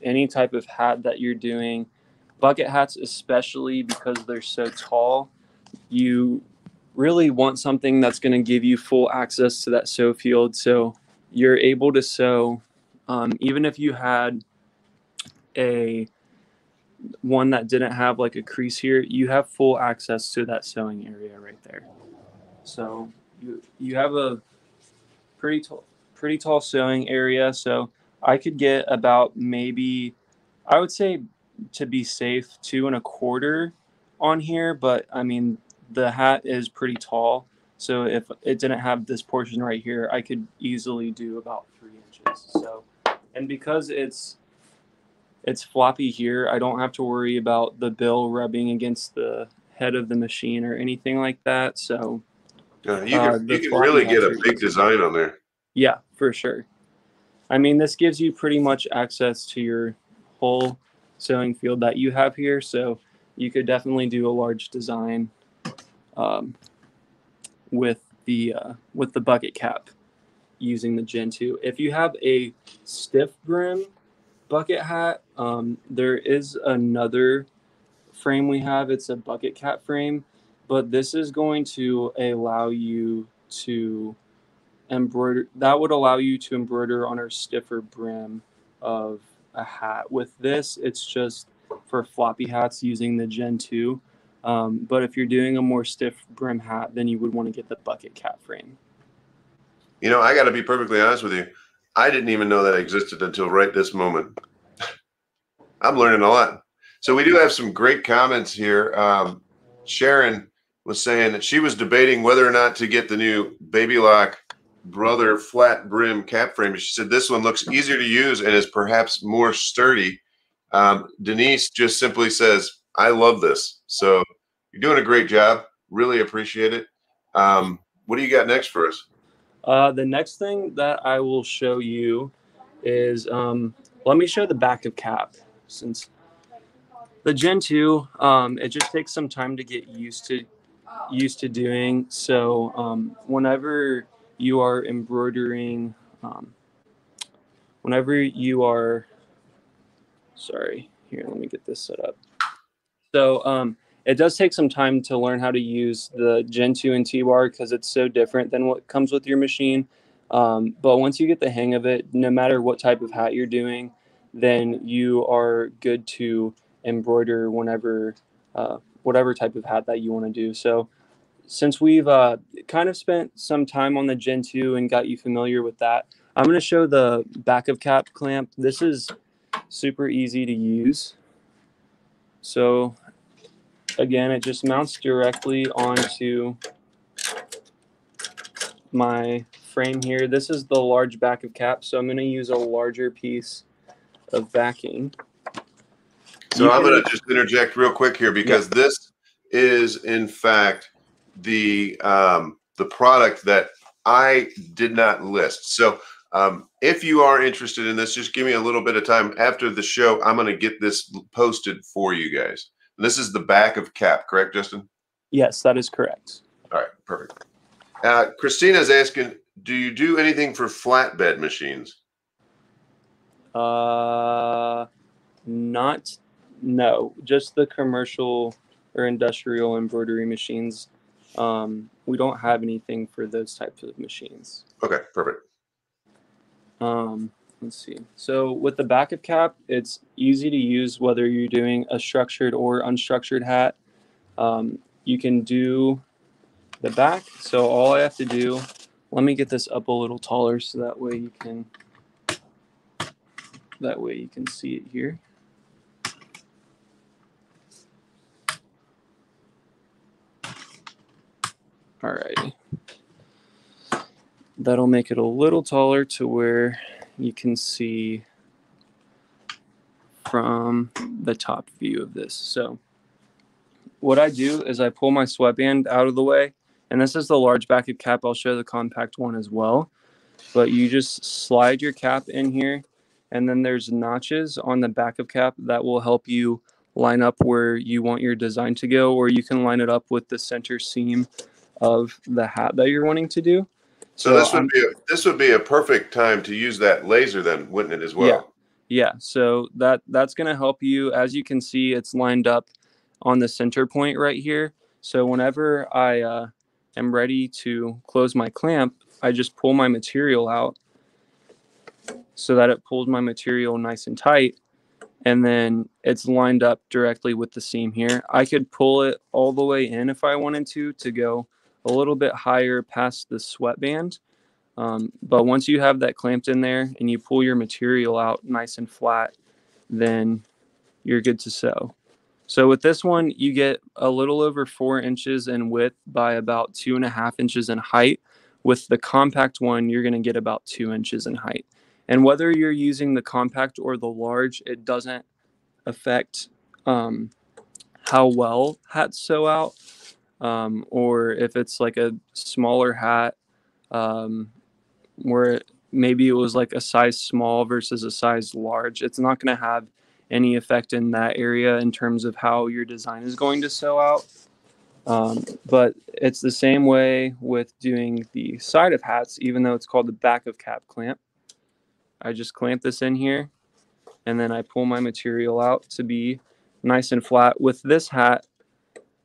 Any type of hat that you're doing, bucket hats especially, because they're so tall, you really want something that's going to give you full access to that sew field, so you're able to sew. Even if you had a one that didn't have like a crease here, you have full access to that sewing area right there. So you have a pretty tall sewing area. So I could get about, maybe, I would say, to be safe, 2.25 on here. But I mean, the hat is pretty tall, so if it didn't have this portion right here, I could easily do about 3 inches. So, and because it's floppy here, I don't have to worry about the bill rubbing against the head of the machine or anything like that. So you can really get a big design on there. Yeah, for sure. I mean, this gives you pretty much access to your whole sewing field that you have here. So you could definitely do a large design with the bucket cap using the Gen 2. If you have a stiff brim bucket hat, there is another frame we have. It's a bucket cap frame, but this is going to allow you to embroider. That would allow you to embroider on a stiffer brim of a hat. With this, it's just for floppy hats using the Gen 2. But if you're doing a more stiff brim hat, then you would want to get the bucket cap frame. You know, I got to be perfectly honest with you. I didn't even know that existed until right this moment. I'm learning a lot. So we do have some great comments here. Sharon was saying that she was debating whether or not to get the new Baby Lock Brother flat brim cap frame. She said this one looks easier to use and is perhaps more sturdy. Denise just simply says, I love this. So you're doing a great job. Really appreciate it. What do you got next for us? The next thing that I will show you is, let me show the back of cap. Since the Gen 2, it just takes some time to get used to doing. So whenever you are embroidering, sorry, here, let me get this set up. So it does take some time to learn how to use the Gen 2 and T-bar because it's so different than what comes with your machine. But once you get the hang of it, no matter what type of hat you're doing, then you are good to embroider whatever type of hat that you want to do. So since we've kind of spent some time on the Gen 2 and got you familiar with that, I'm going to show the back of cap clamp. This is super easy to use. So again, it just mounts directly onto my frame here. This is the large back of cap, so I'm going to use a larger piece of backing. So I'm going to just interject real quick here because this is in fact the product that I did not list. So if you are interested in this, just give me a little bit of time after the show. I'm going to get this posted for you guys. And this is the back of cap, correct, Justin? Yes, that is correct. All right, perfect. Christina's asking, do you do anything for flatbed machines? No, just the commercial or industrial embroidery machines. We don't have anything for those types of machines. Okay, perfect. Let's see. So with the back of cap, it's easy to use whether you're doing a structured or unstructured hat. You can do the back. So all I have to do, let me get this up a little taller so that way you can see it here. Alrighty. That'll make it a little taller to where you can see from the top view of this. So what I do is I pull my sweatband out of the way, and this is the large back of cap. I'll show the compact one as well. But you just slide your cap in here, and then there's notches on the back of cap that will help you line up where you want your design to go, or you can line it up with the center seam of the hat that you're wanting to do. So this would be a perfect time to use that laser then, wouldn't it, as well? Yeah. So that's going to help you. As you can see, it's lined up on the center point right here. So whenever I am ready to close my clamp, I just pull my material out so that it pulls my material nice and tight, and then it's lined up directly with the seam here. I could pull it all the way in if I wanted to go a little bit higher past the sweatband. But once you have that clamped in there and you pull your material out nice and flat, then you're good to sew. So with this one, you get a little over 4 inches in width by about 2.5 inches in height. With the compact one, you're going to get about 2 inches in height. And whether you're using the compact or the large, it doesn't affect how well hats sew out, or if it's like a smaller hat where maybe it was like a size small versus a size large. It's not going to have any effect in that area in terms of how your design is going to sew out. But it's the same way with doing the side of hats, even though it's called the back of cap clamp. I just clamp this in here, and then I pull my material out to be nice and flat. With this hat,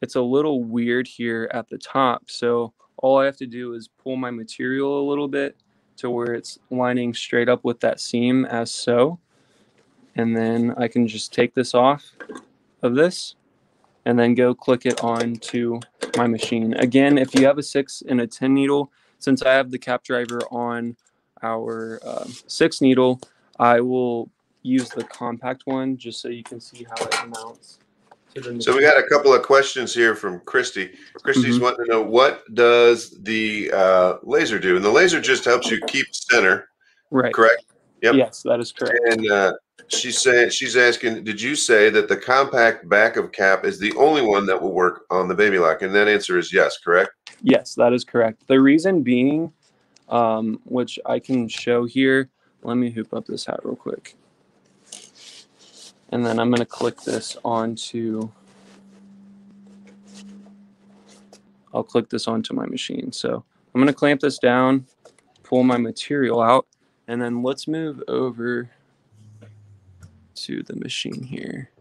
it's a little weird here at the top. So all I have to do is pull my material a little bit to where it's lining straight up with that seam as so. And then I can just take this off of this and then go click it onto my machine. Again, if you have a 6 and a 10 needle, since I have the cap driver on our 6 needle, I will use the compact one just so you can see how it mounts. So we got a couple of questions here from Christy. Christy's wanting to know, what does the laser do? And the laser just helps you keep center, right? Correct? Yep. Yes, that is correct. And she's asking, did you say that the compact back of cap is the only one that will work on the Baby Lock? And that answer is yes, correct? Yes, that is correct. The reason being, which I can show here, let me hoop up this hat real quick. And then I'm going to click this onto, I'll click this onto my machine. So I'm going to clamp this down, pull my material out, and then let's move over to the machine here.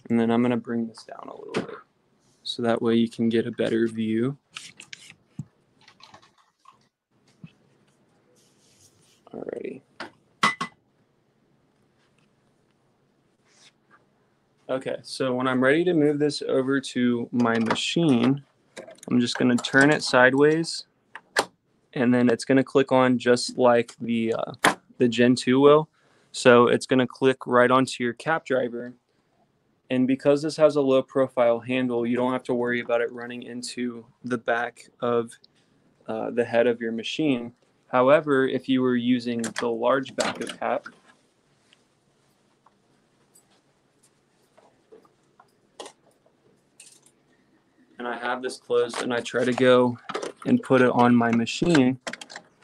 And then I'm going to bring this down a little bit so that way you can get a better view. Alrighty. Okay, so when I'm ready to move this over to my machine, I'm just going to turn it sideways, and then it's going to click on just like the Gen 2 will. So it's going to click right onto your cap driver. And because this has a low profile handle, you don't have to worry about it running into the back of the head of your machine. However, if you were using the large back of cap, and I have this closed and I try to go and put it on my machine,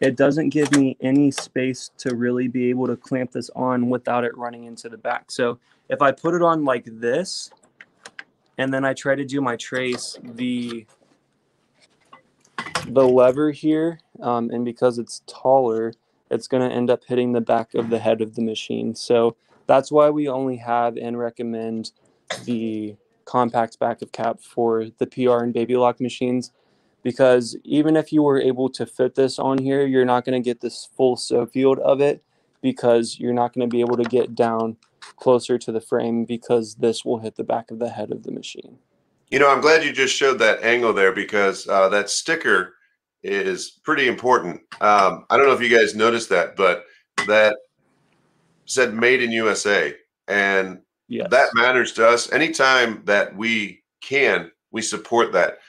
it doesn't give me any space to really be able to clamp this on without it running into the back. So if I put it on like this, and then I try to do my trace, the lever here, and because it's taller, it's going to end up hitting the back of the head of the machine. So that's why we only have and recommend the compact back of cap for the PR and baby lock machines, because even if you were able to fit this on here, you're not going to get this full sew field of it, because you're not going to be able to get down closer to the frame because this will hit the back of the head of the machine. You know, I'm glad you just showed that angle there because that sticker is pretty important. I don't know if you guys noticed that, but that said "Made in USA," and Yes. that matters to us. Anytime that we can, we support that.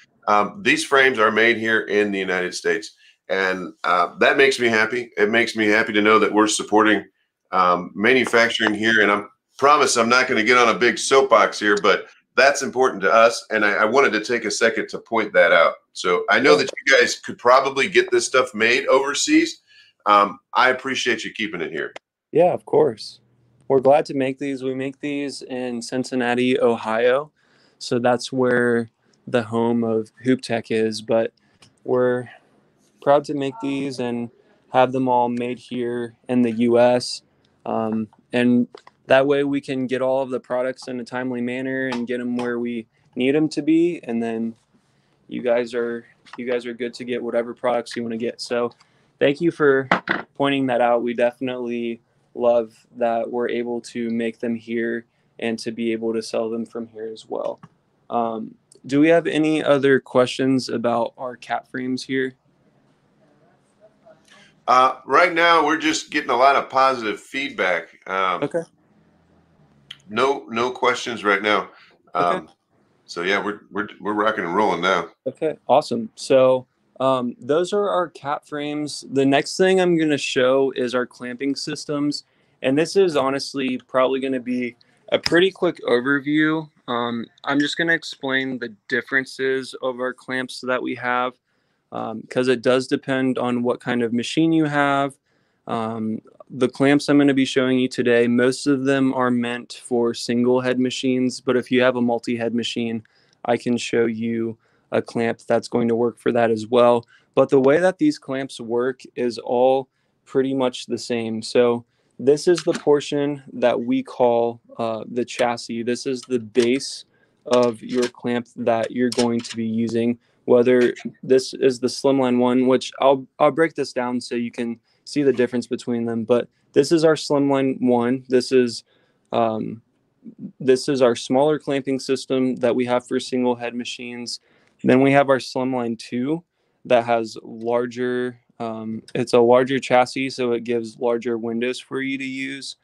These frames are made here in the United States, and that makes me happy. It makes me happy to know that we're supporting manufacturing here. And I promise I'm not going to get on a big soapbox here, but that's important to us. And I wanted to take a second to point that out. So I know that you guys could probably get this stuff made overseas. I appreciate you keeping it here. Yeah, of course. We're glad to make these. We make these in Cincinnati, Ohio. So that's where the home of Hooptech is. But we're proud to make these and have them all made here in the U.S. And that way we can get all of the products in a timely manner and get them where we need them to be. And then you guys are good to get whatever products you want to get. So thank you for pointing that out. We definitely love that we're able to make them here and to be able to sell them from here as well. Do we have any other questions about our cap frames here? Right now, we're just getting a lot of positive feedback. Okay. No questions right now. Okay. So yeah, we're rocking and rolling now. Okay, awesome. So those are our cap frames. The next thing I'm going to show is our clamping systems. And this is honestly probably going to be a pretty quick overview. I'm just going to explain the differences of our clamps that we have, because it does depend on what kind of machine you have. The clamps I'm going to be showing you today, most of them are meant for single head machines, but if you have a multi-head machine, I can show you a clamp that's going to work for that as well. But the way that these clamps work is all pretty much the same. So this is the portion that we call the chassis. This is the base of your clamp that you're going to be using. Whether this is the slimline one, which I'll break this down so you can see the difference between them. But this is our slimline one. This is our smaller clamping system that we have for single head machines. Then we have our slimline 2 that has larger, it's a larger chassis, so it gives larger windows for you to use.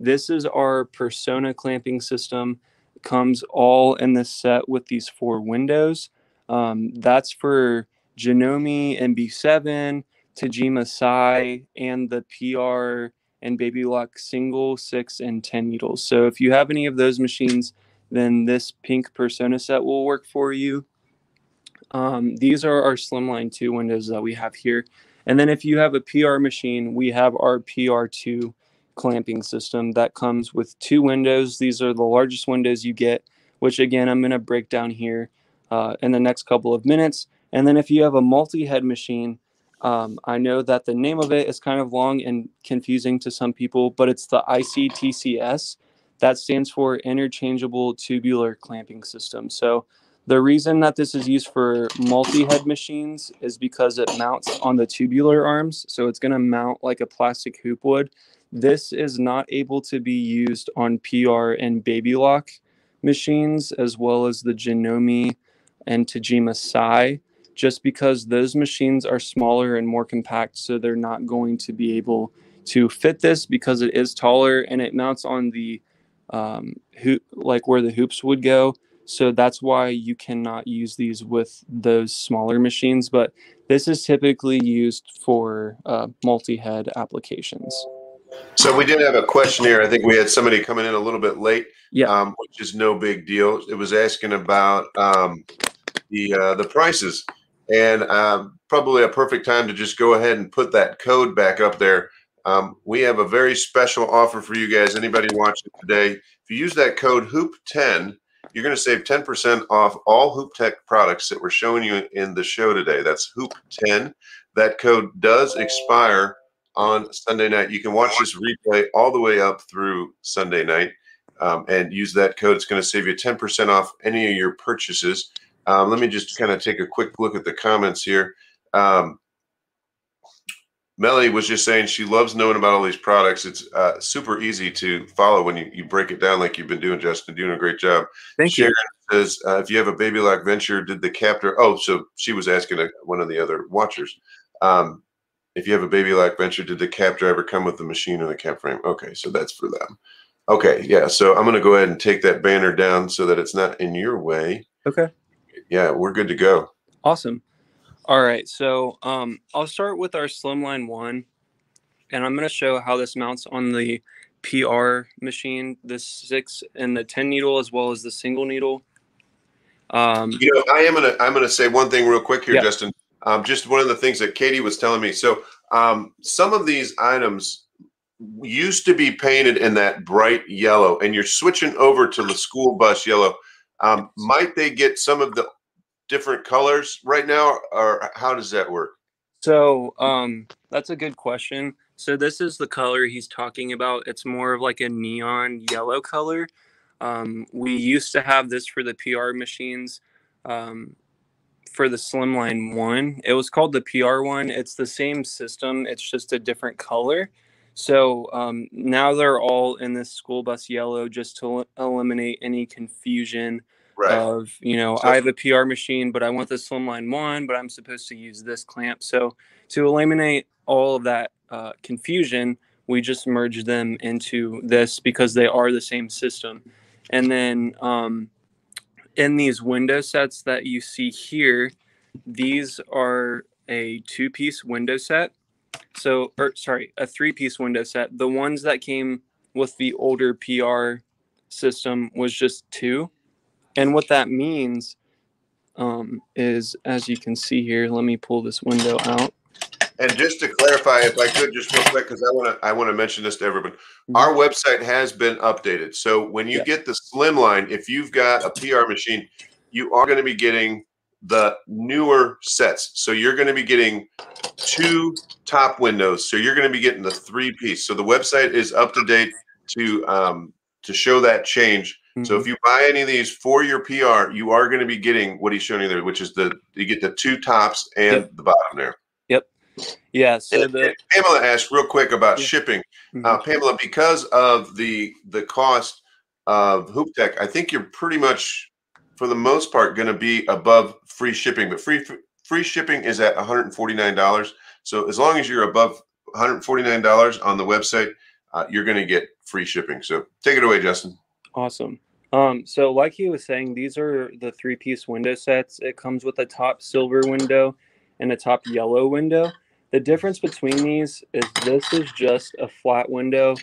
This is our Persona clamping system. It comes all in this set with these 4 windows. That's for Janome MB7, Tajima Sai, and the PR and Baby Lock single, 6, and 10 needles. So if you have any of those machines, then this pink Persona set will work for you. These are our Slimline 2 windows that we have here. And then if you have a PR machine, we have our PR2 clamping system that comes with 2 windows. These are the largest windows you get, which again, I'm going to break down here in the next couple of minutes. And then if you have a multi-head machine, I know that the name of it is kind of long and confusing to some people, but it's the ICTCS. That stands for interchangeable tubular clamping system. So the reason that this is used for multi-head machines is because it mounts on the tubular arms. So it's going to mount like a plastic hoop would. This is not able to be used on PR and baby lock machines, as well as the Janome and Tajima Sai, just because those machines are smaller and more compact. So they're not going to be able to fit this because it is taller and it mounts on the hoop, like where the hoops would go. So that's why you cannot use these with those smaller machines. But this is typically used for multi-head applications. So we did have a question here. I think we had somebody coming in a little bit late, Yeah. Which is no big deal. It was asking about the prices, and probably a perfect time to just go ahead and put that code back up there. We have a very special offer for you guys. Anybody watching today, if you use that code Hoop10, you're going to save 10% off all Hooptech products that we're showing you in the show today. That's Hoop10. That code does expire on Sunday night. You can watch this replay all the way up through Sunday night and use that code. It's going to save you 10% off any of your purchases. Let me just kind of take a quick look at the comments here. Melly was just saying she loves knowing about all these products. It's super easy to follow when you break it down like you've been doing, Justin. Doing a great job. Thank you. Sharon says, if you have a baby lock venture, did the captor? Oh, so she was asking one of the other watchers. If you have a baby lock venture, did the cap driver come with the machine or the cap frame? Okay, so that's for them. Okay, yeah. So I'm going to go ahead and take that banner down so that it's not in your way. Okay. Yeah, we're good to go. Awesome. All right, so I'll start with our Slimline 1, and I'm going to show how this mounts on the PR machine, the 6 and the 10 needle, as well as the single needle. I'm gonna say one thing real quick here, yeah. Justin. Just one of the things that Katie was telling me. So some of these items used to be painted in that bright yellow, and you're switching over to the school bus yellow. Might they get some of the different colors right now, or how does that work? So that's a good question. So this is the color he's talking about. It's more of like a neon yellow color. We used to have this for the PR machines. For the Slimline 1, it was called the PR one. It's the same system. It's just a different color. So now they're all in this school bus yellow just to eliminate any confusion of, I have a PR machine, but I want the Slimline 1, but I'm supposed to use this clamp. So to eliminate all of that confusion, we just merge them into this because they are the same system. And then in these window sets that you see here, these are a 2-piece window set. So, a 3-piece window set. The ones that came with the older PR system was just 2. And what that means is, as you can see here, let me pull this window out. And just to clarify, if I could, just real quick, because I want to mention this to everybody. Our website has been updated. So when you get the Slimline, if you've got a PR machine, you are going to be getting the newer sets. So you're going to be getting 2 top windows. So you're going to be getting the 3-piece. So the website is up to date to show that change. So if you buy any of these for your PR, you are going to be getting what he's showing you there, which is you get the 2 tops and the bottom there. Yeah. So Pamela asked real quick about shipping. Pamela, because of the cost of Hooptech, I think you're pretty much, for the most part, going to be above free shipping. But free shipping is at $149. So as long as you're above $149 on the website, you're going to get free shipping. So take it away, Justin. Awesome. So like he was saying, these are the 3-piece window sets. It comes with a top silver window and a top yellow window. The difference between these is this is just a flat window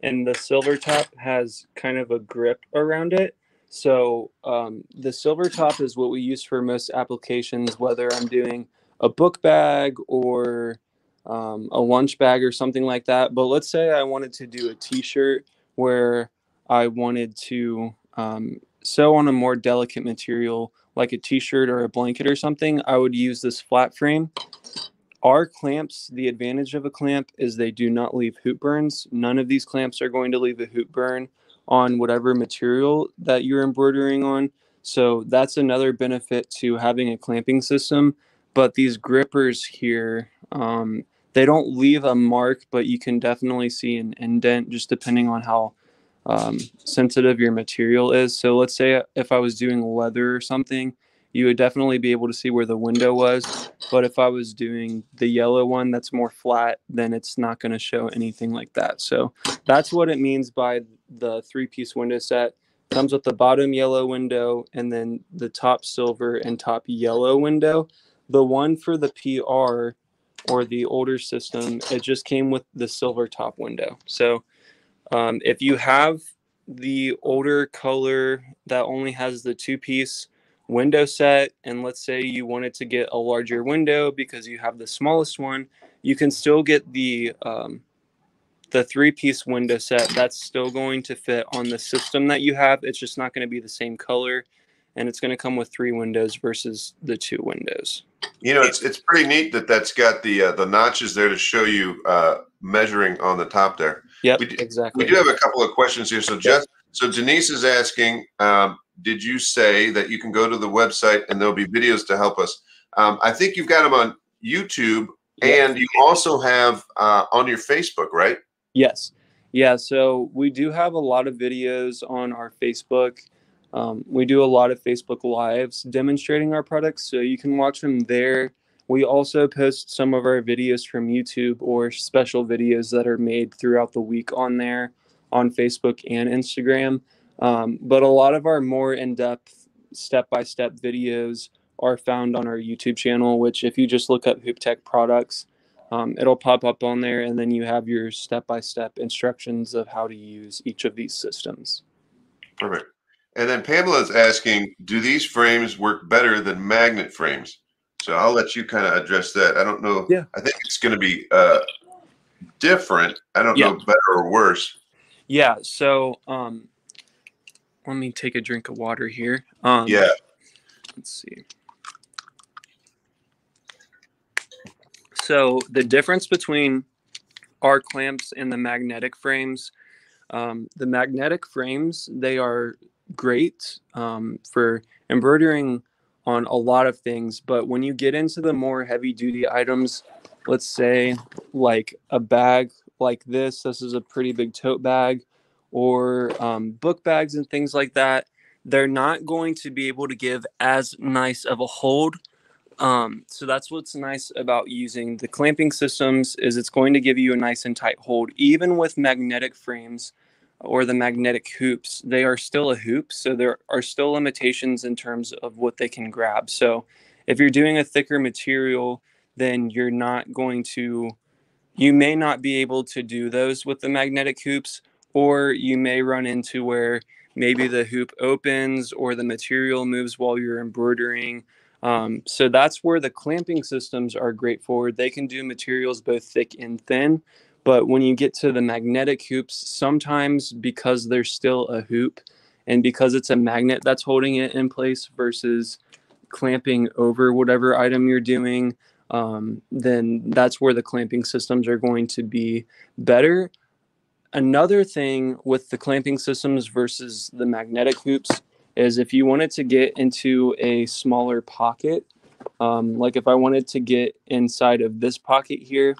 and the silver top has kind of a grip around it. So the silver top is what we use for most applications, whether I'm doing a book bag or a lunch bag or something like that. But let's say I wanted to do a t-shirt where I wanted to sew on a more delicate material like a t-shirt or a blanket or something, I would use this flat frame. Our clamps, the advantage of a clamp is they do not leave hoop burns. None of these clamps are going to leave a hoop burn. on whatever material that you're embroidering on. So that's another benefit to having a clamping system. But these grippers here, they don't leave a mark, but you can definitely see an indent just depending on how sensitive your material is. So let's say if I was doing leather or something, you would definitely be able to see where the window was. But if I was doing the yellow one that's more flat, then it's not going to show anything like that. So that's what it means by the three-piece window set. Comes with the bottom yellow window and then the top silver and top yellow window. The one for the PR or the older system, it just came with the silver top window. So if you have the older color that only has the two-piece window set, and let's say you wanted to get a larger window because you have the smallest one, you can still get the three-piece window set. That's still going to fit on the system that you have. It's just not going to be the same color, and it's going to come with 3 windows versus the 2 windows. You know, it's pretty neat that that's got the notches there to show you measuring on the top there. Yep, We exactly. do have a couple of questions here. So so Denise is asking, did you say that you can go to the website and there'll be videos to help us? I think you've got them on YouTube, and you also have on your Facebook, right? Yes. Yeah, so we do have a lot of videos on our Facebook. We do a lot of Facebook Lives demonstrating our products, so you can watch them there. We also post some of our videos from YouTube or special videos that are made throughout the week on there on Facebook and Instagram. But a lot of our more in-depth step-by-step videos are found on our YouTube channel, which if you just look up Hooptech products, it'll pop up on there, and then you have your step-by-step instructions of how to use each of these systems. Perfect. And then Pamela is asking, do these frames work better than magnet frames? So I'll let you kind of address that. I don't know. Yeah. I think it's going to be different. I don't know, better or worse. Yeah. So let me take a drink of water here. Yeah. Let's see. So the difference between our clamps and the magnetic frames, the magnetic frames, they are great for embroidering on a lot of things. But when you get into the more heavy duty items, let's say like a bag like this is a pretty big tote bag, or book bags and things like that, they're not going to be able to give as nice of a hold. So that's what's nice about using the clamping systems, is it's going to give you a nice and tight hold. Even with magnetic frames or the magnetic hoops, they are still a hoop, so there are still limitations in terms of what they can grab. So if you're doing a thicker material, then you may not be able to do those with the magnetic hoops, or you may run into where maybe the hoop opens or the material moves while you're embroidering. So that's where the clamping systems are great for. They can do materials both thick and thin. But when you get to the magnetic hoops, sometimes because there's still a hoop and because it's a magnet that's holding it in place versus clamping over whatever item you're doing, then that's where the clamping systems are going to be better. Another thing with the clamping systems versus the magnetic hoops is if you wanted to get into a smaller pocket, like if I wanted to get inside of this pocket here,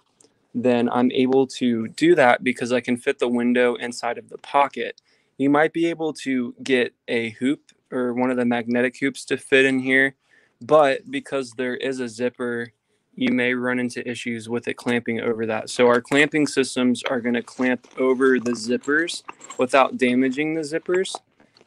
then I'm able to do that because I can fit the window inside of the pocket. You might be able to get a hoop or one of the magnetic hoops to fit in here, but because there is a zipper, you may run into issues with it clamping over that. So our clamping systems are going to clamp over the zippers without damaging the zippers.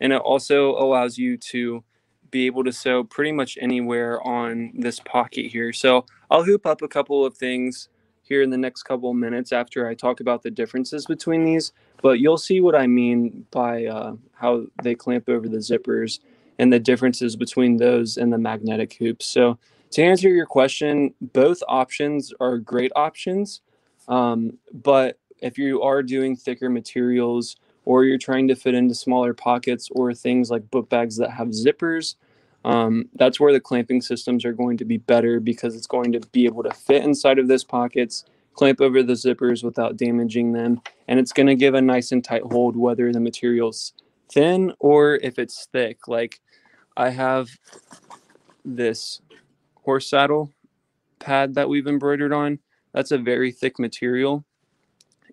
And it also allows you to be able to sew pretty much anywhere on this pocket here. So I'll hoop up a couple of things here in the next couple of minutes after I talk about the differences between these, but you'll see what I mean by how they clamp over the zippers and the differences between those and the magnetic hoops. So to answer your question, both options are great options, but if you are doing thicker materials or you're trying to fit into smaller pockets or things like book bags that have zippers, that's where the clamping systems are going to be better because it's going to be able to fit inside of those pockets, clamp over the zippers without damaging them. And it's going to give a nice and tight hold, whether the material's thin or if it's thick. Like I have this horse saddle pad that we've embroidered on. That's a very thick material,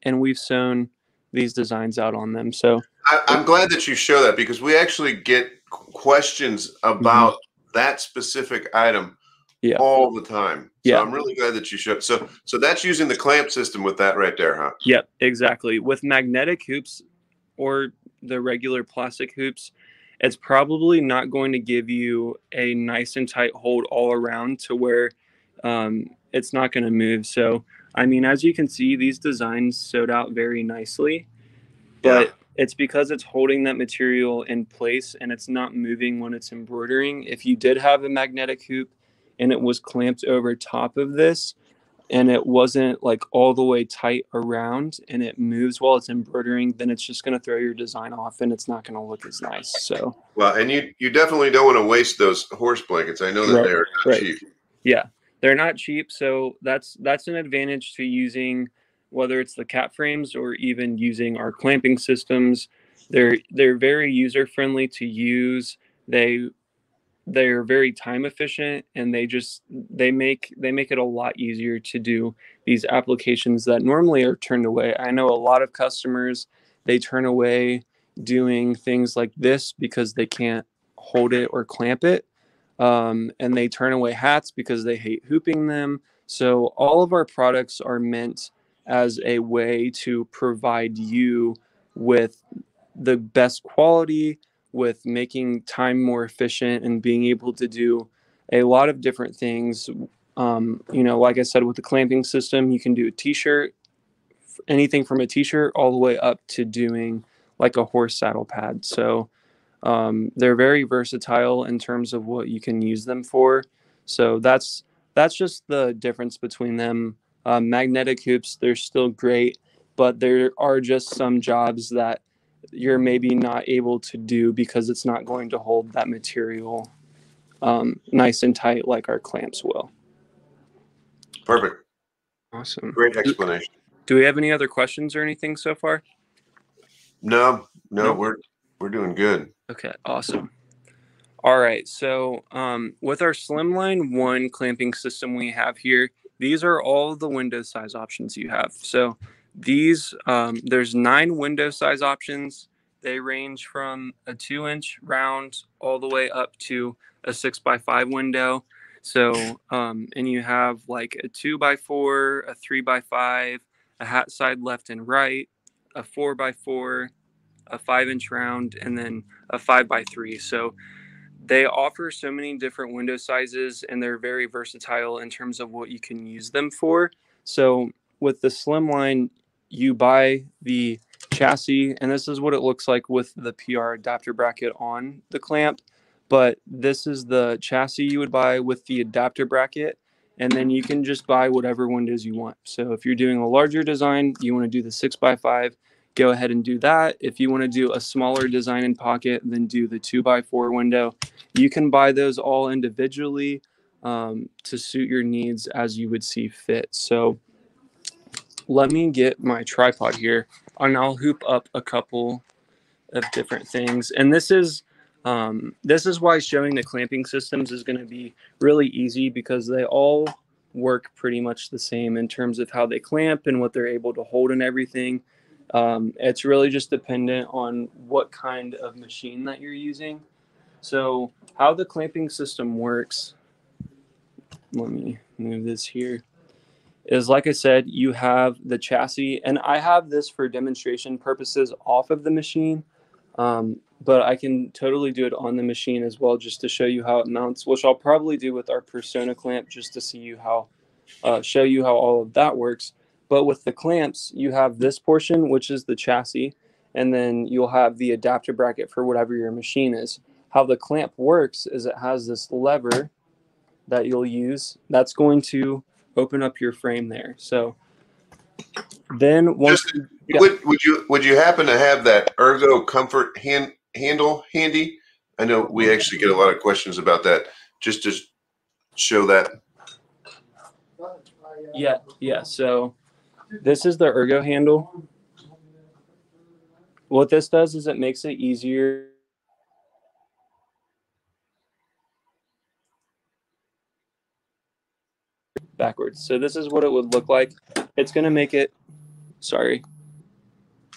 and we've sewn these designs out on them. So I'm glad that you show that, because we actually get questions about that specific item all the time. So I'm really glad that you showed. So that's using the clamp system with that right there, huh? Yep, exactly. With magnetic hoops or the regular plastic hoops, it's probably not going to give you a nice and tight hold all around to where it's not going to move. So, I mean, as you can see, these designs sewed out very nicely, but it's because it's holding that material in place and it's not moving when it's embroidering. If you did have a magnetic hoop and it was clamped over top of this, and it wasn't like all the way tight around and it moves while it's embroidering, then it's just going to throw your design off and it's not going to look as nice. So, well, and you definitely don't want to waste those horse blankets. I know that they're not cheap. Yeah, they're not cheap. So that's an advantage to using, whether it's the cap frames or even using our clamping systems. They're very user friendly to use. They're very time efficient, and they make it a lot easier to do these applications that normally are turned away. I know a lot of customers, they turn away doing things like this because they can't hold it or clamp it, and they turn away hats because they hate hooping them. So all of our products are meant as a way to provide you with the best quality, with making time more efficient and being able to do a lot of different things. Like I said, with the clamping system, you can do a t-shirt, anything from a t-shirt all the way up to doing like a horse saddle pad. So they're very versatile in terms of what you can use them for. So that's just the difference between them. Magnetic hoops, they're still great, but there are just some jobs that you're maybe not able to do because it's not going to hold that material nice and tight like our clamps will. Perfect. Awesome. Great explanation. Do we have any other questions or anything so far? No, we're doing good. Okay, awesome. All right, so with our Slimline 1 clamping system we have here, these are all the window size options you have. So these, there's 9 window size options. They range from a 2-inch round all the way up to a 6x5 window. So, and you have like a 2x4, a 3x5, a hat side left and right, a 4x4, a 5-inch round, and then a 5x3. So they offer so many different window sizes, and they're very versatile in terms of what you can use them for. So with the Slimline, you buy the chassis, and this is what it looks like with the PR adapter bracket on the clamp. But this is the chassis you would buy with the adapter bracket, and then you can just buy whatever windows you want. So if you're doing a larger design, you want to do the 6x5, go ahead and do that. If you want to do a smaller design and pocket, then do the 2x4 window. You can buy those all individually to suit your needs as you would see fit. So let me get my tripod here, and I'll hoop up a couple of different things. And this is why showing the clamping systems is going to be really easy, because they all work pretty much the same in terms of how they clamp and what they're able to hold and everything. It's really just dependent on what kind of machine that you're using. So how the clamping system works, let me move this here, is like I said, you have the chassis, and I have this for demonstration purposes off of the machine, but I can totally do it on the machine as well, just to show you how it mounts, which I'll probably do with our Persona clamp, just to see you how, show you how all of that works. But with the clamps, you have this portion, which is the chassis, and then you'll have the adapter bracket for whatever your machine is. How the clamp works is it has this lever that you'll use that's going to open up your frame there. So then once would you happen to have that Ergo Comfort handle handy? I know we actually get a lot of questions about that. Just to show that. Yeah. So This is the ergo handle. What this does is it makes it easier backwards. So this is what it would look like. It's going to make it, sorry.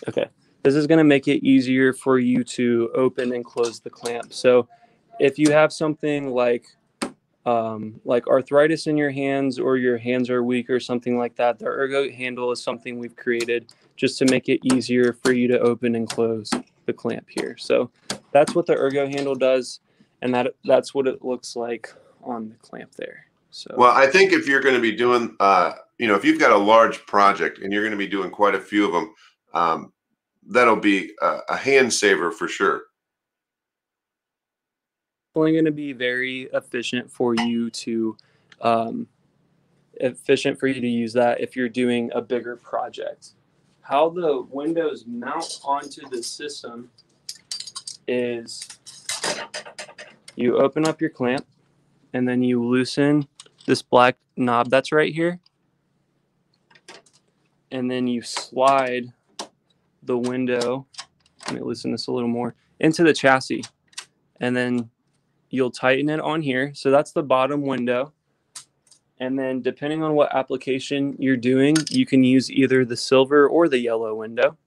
Okay. This is going to make it easier for you to open and close the clamp. So if you have something like arthritis in your hands, or your hands are weak or something like that, the ergo handle is something we've created just to make it easier for you to open and close the clamp here. So that's what the ergo handle does, and that's what it looks like on the clamp there. So well, I think if you're going to be doing, if you've got a large project and you're going to be doing quite a few of them, that'll be a hand saver for sure. Definitely going to be very efficient for you to use that if you're doing a bigger project. How the windows mount onto the system is you open up your clamp and then you loosen this black knob that's right here, and then you slide the window, let me loosen this a little more, into the chassis, and then you'll tighten it on here. So that's the bottom window. And then depending on what application you're doing, you can use either the silver or the yellow window.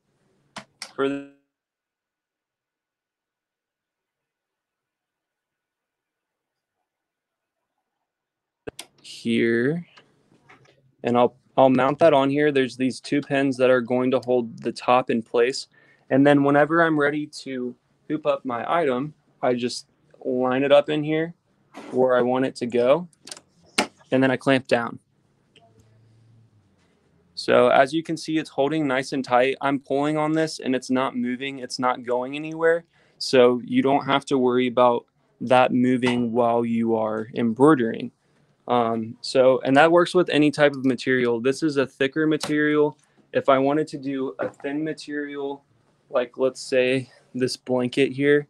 For here, and I'll mount that on here. There's these two pins that are going to hold the top in place. And then whenever I'm ready to hoop up my item, I just line it up in here where I want it to go, and then I clamp down. So as you can see, it's holding nice and tight. I'm pulling on this and it's not moving. It's not going anywhere. So you don't have to worry about that moving while you are embroidering. And that works with any type of material. This is a thicker material. If I wanted to do a thin material, like let's say this blanket here,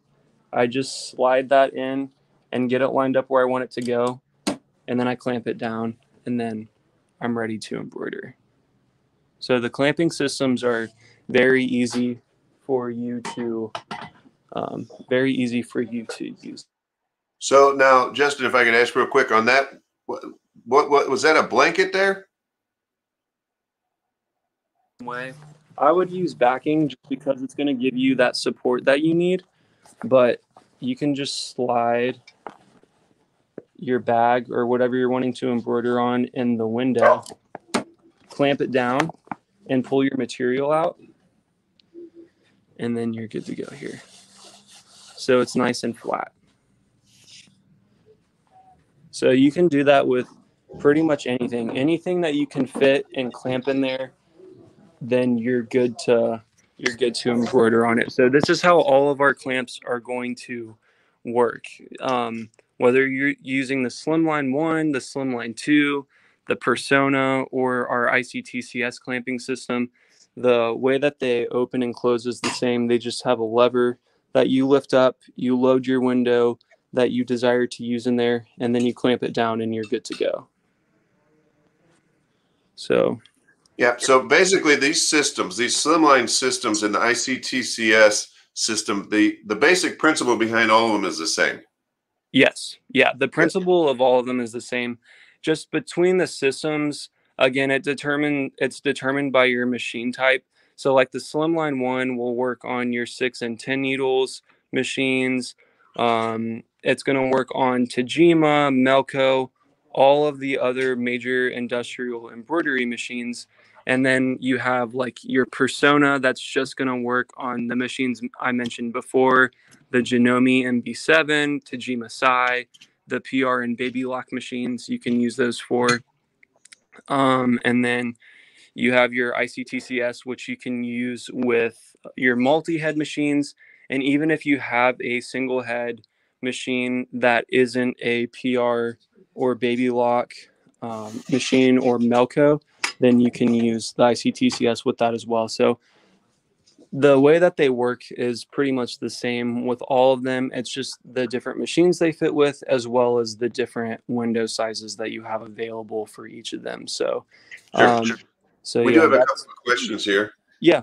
I just slide that in and get it lined up where I want it to go. And then I clamp it down, and then I'm ready to embroider. So the clamping systems are very easy for you to use. So now, Justin, if I could ask real quick on that, what was that, a blanket there? Way I would use backing just because it's going to give you that support that you need, but you can just slide your bag or whatever you're wanting to embroider on in the window, clamp it down, and pull your material out, and then you're good to go here. So it's nice and flat. So you can do that with pretty much anything that you can fit and clamp in there, then you're good to embroider on it. So this is how all of our clamps are going to work. Whether you're using the Slimline 1, the Slimline 2, the Persona, or our ICTCS clamping system, the way that they open and close is the same. They just have a lever that you lift up, you load your window that you desire to use in there, and then you clamp it down and you're good to go. So yeah, so basically these systems, these slimline systems and the ICTCS system, the basic principle behind all of them is the same. yes, yeah, the principle of all of them is the same. Just between the systems, again, it's determined by your machine type. So like the Slimline 1 will work on your 6 and 10 needles machines. It's going to work on Tajima, Melco, all of the other major industrial embroidery machines. And then you have like your Persona that's just going to work on the machines I mentioned before, the Janome MB7, Tajima Sai, the PR and Baby Lock machines. You can use those for. And then you have your ICTCS, which you can use with your multi-head machines. And even if you have a single head machine that isn't a PR or Baby Lock machine or Melco, then you can use the ICTCS with that as well. So the way that they work is pretty much the same with all of them. It's just the different machines they fit with, as well as the different window sizes that you have available for each of them. So Sure. So We do yeah, have a couple that's of questions here. yeah.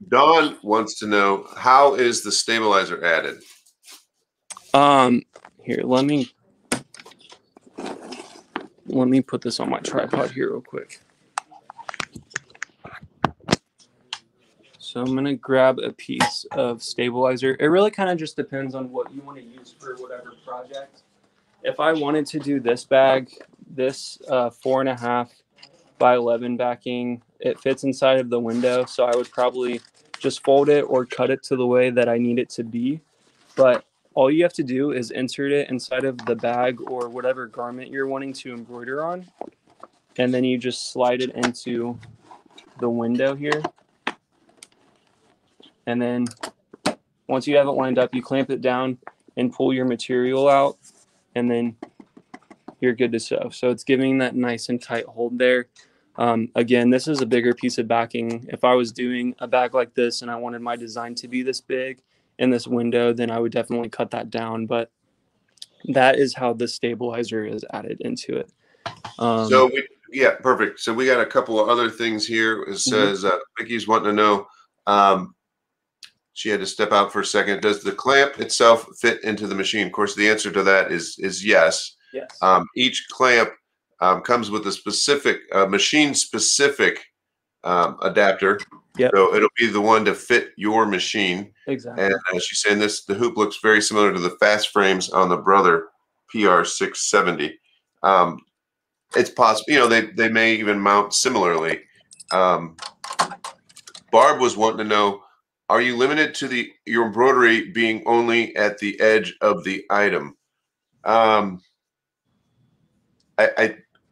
Dawn wants to know, how is the stabilizer added? Here, let me put this on my tripod here real quick. So I'm gonna grab a piece of stabilizer. It really kind of just depends on what you want to use for whatever project. If I wanted to do this bag, this 4.5 by 11 backing, it fits inside of the window, so I would probably just fold it or cut it to the way that I need it to be. But all you have to do is insert it inside of the bag or whatever garment you're wanting to embroider on, and then you just slide it into the window here. And then once you have it lined up, you clamp it down and pull your material out, and then you're good to sew. So it's giving that nice and tight hold there. Again, this is a bigger piece of backing. If I was doing a bag like this and I wanted my design to be this big in this window, then I would definitely cut that down. But that is how the stabilizer is added into it. Yeah, perfect. So we got a couple of other things here. It says Vicky's wanting to know, she had to step out for a second. Does the clamp itself fit into the machine? Of course, the answer to that is yes. Yes. Each clamp comes with a specific machine-specific adapter. Yep. So it'll be the one to fit your machine. Exactly. And she's saying the hoop looks very similar to the fast frames on the Brother PR670. It's possible, they may even mount similarly. Barb was wanting to know, are you limited to your embroidery being only at the edge of the item? I'm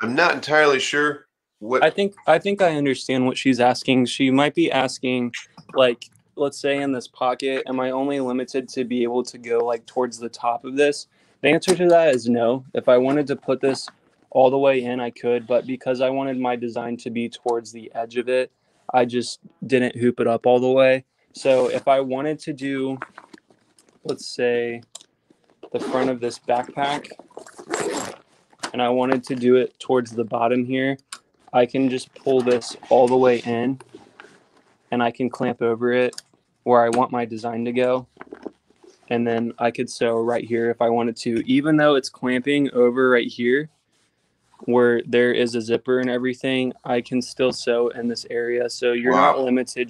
not entirely sure what. I think I understand what she's asking. She might be asking, like, let's say in this pocket, am I only limited to be able to go like towards the top of this? The answer to that is no. If I wanted to put this all the way in, I could, but because I wanted my design to be towards the edge of it, I just didn't hoop it up all the way. So if I wanted to do, let's say, the front of this backpack, and I wanted to do it towards the bottom here, I can just pull this all the way in and I can clamp over it where I want my design to go. And then I could sew right here if I wanted to, even though it's clamping over right here where there is a zipper and everything, I can still sew in this area. So you're not limited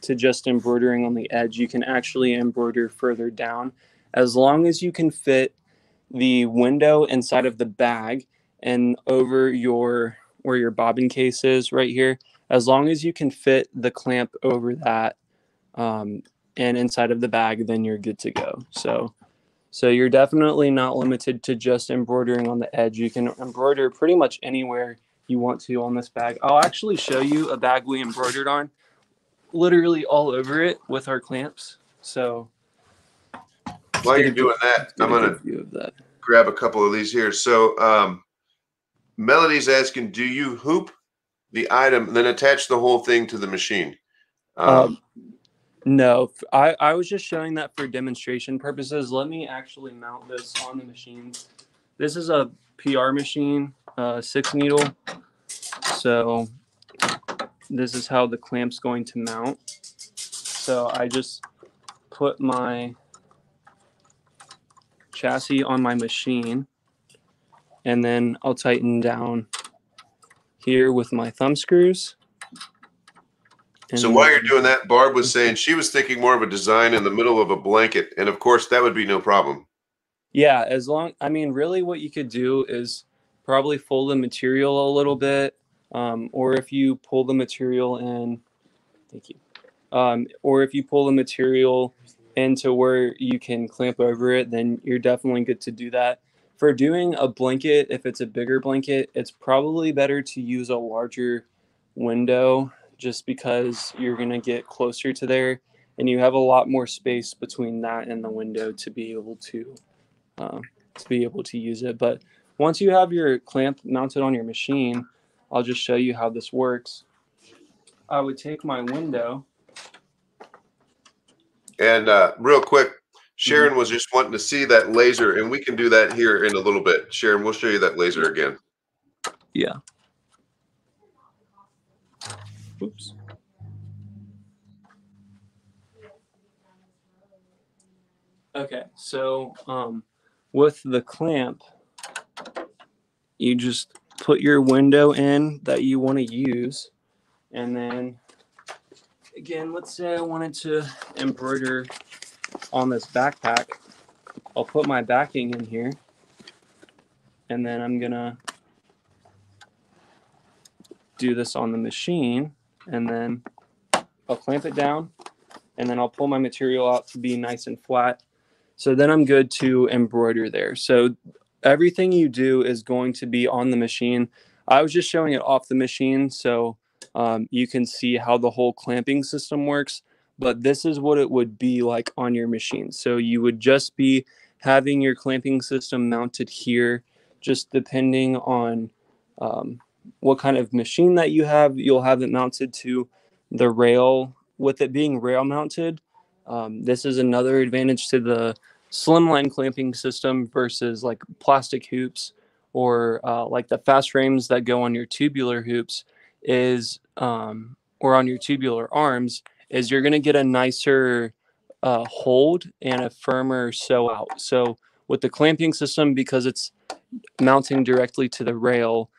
to just embroidering on the edge. You can actually embroider further down as long as you can fit the window inside of the bag and over where your bobbin case is right here. As long as you can fit the clamp over that and inside of the bag, then you're good to go. So you're definitely not limited to just embroidering on the edge. You can embroider pretty much anywhere you want to on this bag. I'll actually show you a bag we embroidered on, literally all over it with our clamps. So while you're doing that, I'm going to grab a couple of these here. So Melody's asking, do you hoop the item and then attach the whole thing to the machine? No, I was just showing that for demonstration purposes. Let me actually mount this on the machine. This is a PR machine, 6 needle. So this is how the clamp's going to mount. So I just put my chassis on my machine and then I'll tighten down here with my thumb screws. So while you're doing that, Barb was saying she was thinking more of a design in the middle of a blanket. And of course, that would be no problem. Yeah, really what you could do is probably fold the material a little bit. Or if you pull the material in, thank you. Or if you pull the material into where you can clamp over it, then you're definitely good to do that. For doing a blanket, if it's a bigger blanket, it's probably better to use a larger window just because you're going to get closer to there and you have a lot more space between that and the window to be able to use it. But once you have your clamp mounted on your machine, I'll just show you how this works. I would take my window. And real quick, Sharon was just wanting to see that laser, and we can do that here in a little bit. Sharon, we'll show you that laser again. Yeah. Oops. Okay, so with the clamp, you just put your window in that you want to use, and then again, let's say I wanted to embroider on this backpack. I'll put my backing in here, and then I'm gonna do this on the machine, and then I'll clamp it down, and then I'll pull my material out to be nice and flat. So then I'm good to embroider there. So everything you do is going to be on the machine. I was just showing it off the machine so you can see how the whole clamping system works. But this is what it would be like on your machine. So you would just be having your clamping system mounted here, just depending on what kind of machine that you have. You'll have it mounted to the rail. With it being rail mounted, this is another advantage to the slimline clamping system versus like plastic hoops or like the fast frames that go on your tubular hoops is or on your tubular arms is you're going to get a nicer hold and a firmer sew out. So with the clamping system, because it's mounting directly to the rail,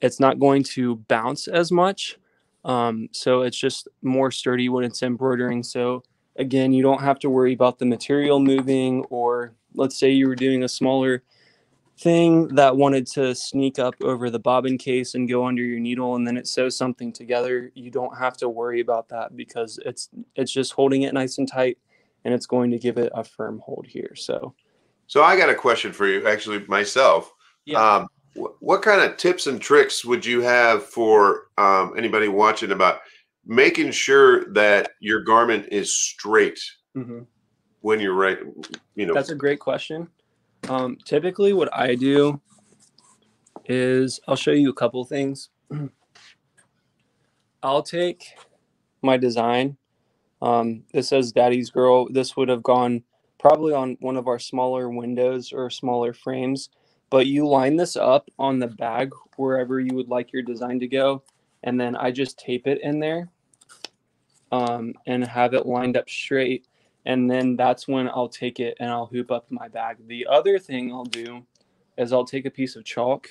it's not going to bounce as much. So it's just more sturdy when it's embroidering. So again, you don't have to worry about the material moving, or let's say you were doing a smaller thing that wanted to sneak up over the bobbin case and go under your needle and then it sews something together. You don't have to worry about that because it's just holding it nice and tight, and it's going to give it a firm hold here. So I got a question for you, actually, myself. yeah. What kind of tips and tricks would you have for anybody watching about making sure that your garment is straight when you're right? That's a great question. Typically, what I do is I'll show you a couple things. I'll take my design. This says Daddy's Girl. This would have gone probably on one of our smaller windows or smaller frames, but you line this up on the bag wherever you would like your design to go, and then I just tape it in there and have it lined up straight, and then that's when I'll take it and I'll hoop up my bag. The other thing I'll do is I'll take a piece of chalk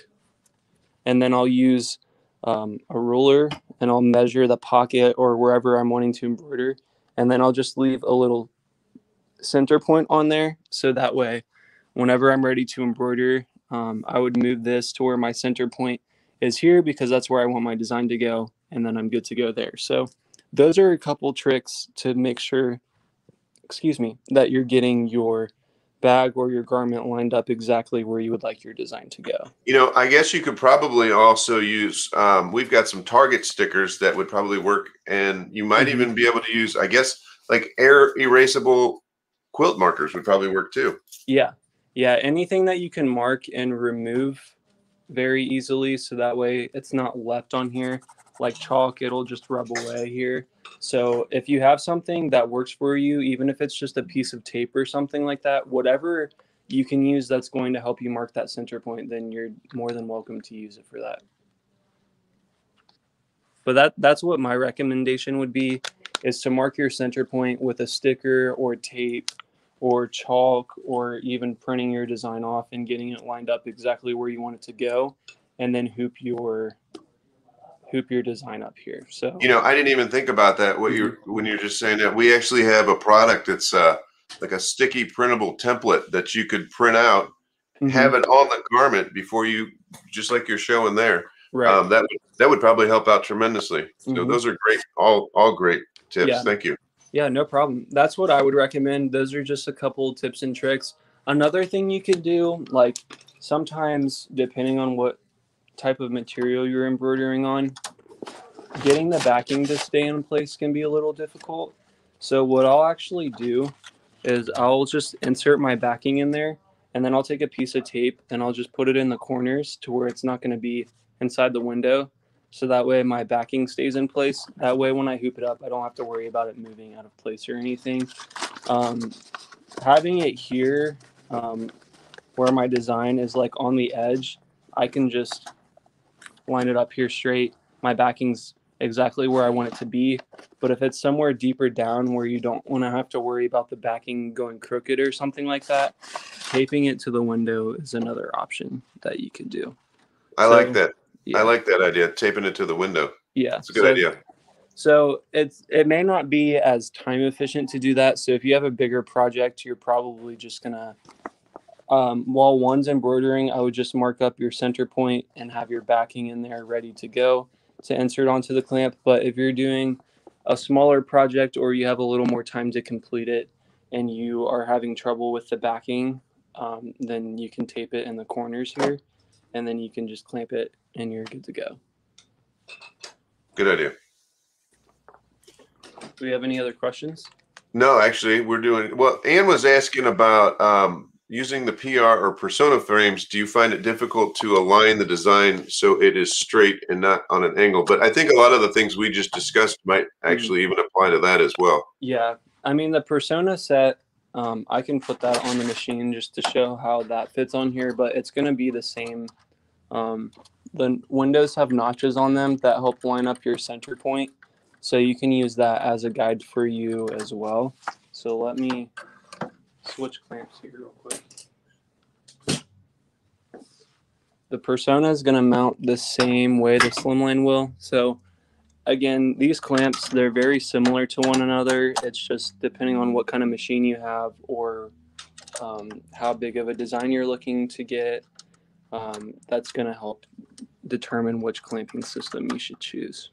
and then I'll use a ruler and I'll measure the pocket or wherever I'm wanting to embroider, and then I'll just leave a little center point on there so that way whenever I'm ready to embroider, I would move this to where my center point is here because that's where I want my design to go, and then I'm good to go there. So those are a couple tricks to make sure, that you're getting your bag or your garment lined up exactly where you would like your design to go. I guess you could probably also use, we've got some Target stickers that would probably work, and you might even be able to use, I guess, like air erasable quilt markers would probably work too. Yeah. Anything that you can mark and remove very easily, so that way it's not left on here like chalk. It'll just rub away here. So if you have something that works for you, even if it's just a piece of tape or something like that, whatever you can use that's going to help you mark that center point, then you're more than welcome to use it for that. But that's what my recommendation would be, is to mark your center point with a sticker or tape or chalk, or even printing your design off and getting it lined up exactly where you want it to go, and then hoop your design up here. So I didn't even think about that when you're just saying that. We actually have a product that's like a sticky printable template that you could print out, have it on the garment before you, just like you're showing there. Right. That would probably help out tremendously. So those are great, all great tips. Yeah. Thank you. Yeah, no problem. That's what I would recommend. Those are just a couple tips and tricks. Another thing you could do, like sometimes depending on what type of material you're embroidering on, getting the backing to stay in place can be a little difficult. So what I'll actually do is I'll just insert my backing in there, and then I'll take a piece of tape and I'll just put it in the corners to where it's not going to be inside the window. So that way my backing stays in place. That way when I hoop it up, I don't have to worry about it moving out of place or anything. Having it here where my design is like on the edge, I can just line it up here straight. My backing's exactly where I want it to be. But if it's somewhere deeper down where you don't want to have to worry about the backing going crooked or something like that, taping it to the window is another option that you could do. I like that. I Yeah. like that idea, taping it to the window. Yeah. It's a good idea. So it may not be as time efficient to do that. So if you have a bigger project, you're probably just gonna while one's embroidering, I would just mark up your center point and have your backing in there ready to go to insert onto the clamp. But if you're doing a smaller project or you have a little more time to complete it and you are having trouble with the backing, then you can tape it in the corners here and then you can just clamp it and you're good to go. Good idea. Do we have any other questions? No, actually, we're doing well. Ann was asking about using the PR or persona frames. Do you find it difficult to align the design so it is straight and not on an angle? But I think a lot of the things we just discussed might actually even apply to that as well. Yeah, I mean the persona set, I can put that on the machine just to show how that fits on here, but it's going to be the same. The windows have notches on them that help line up your center point. So you can use that as a guide for you as well. So let me switch clamps here real quick. The persona is going to mount the same way the slimline will. So again, these clamps, they're very similar to one another. It's just depending on what kind of machine you have or how big of a design you're looking to get. That's going to help determine which clamping system you should choose.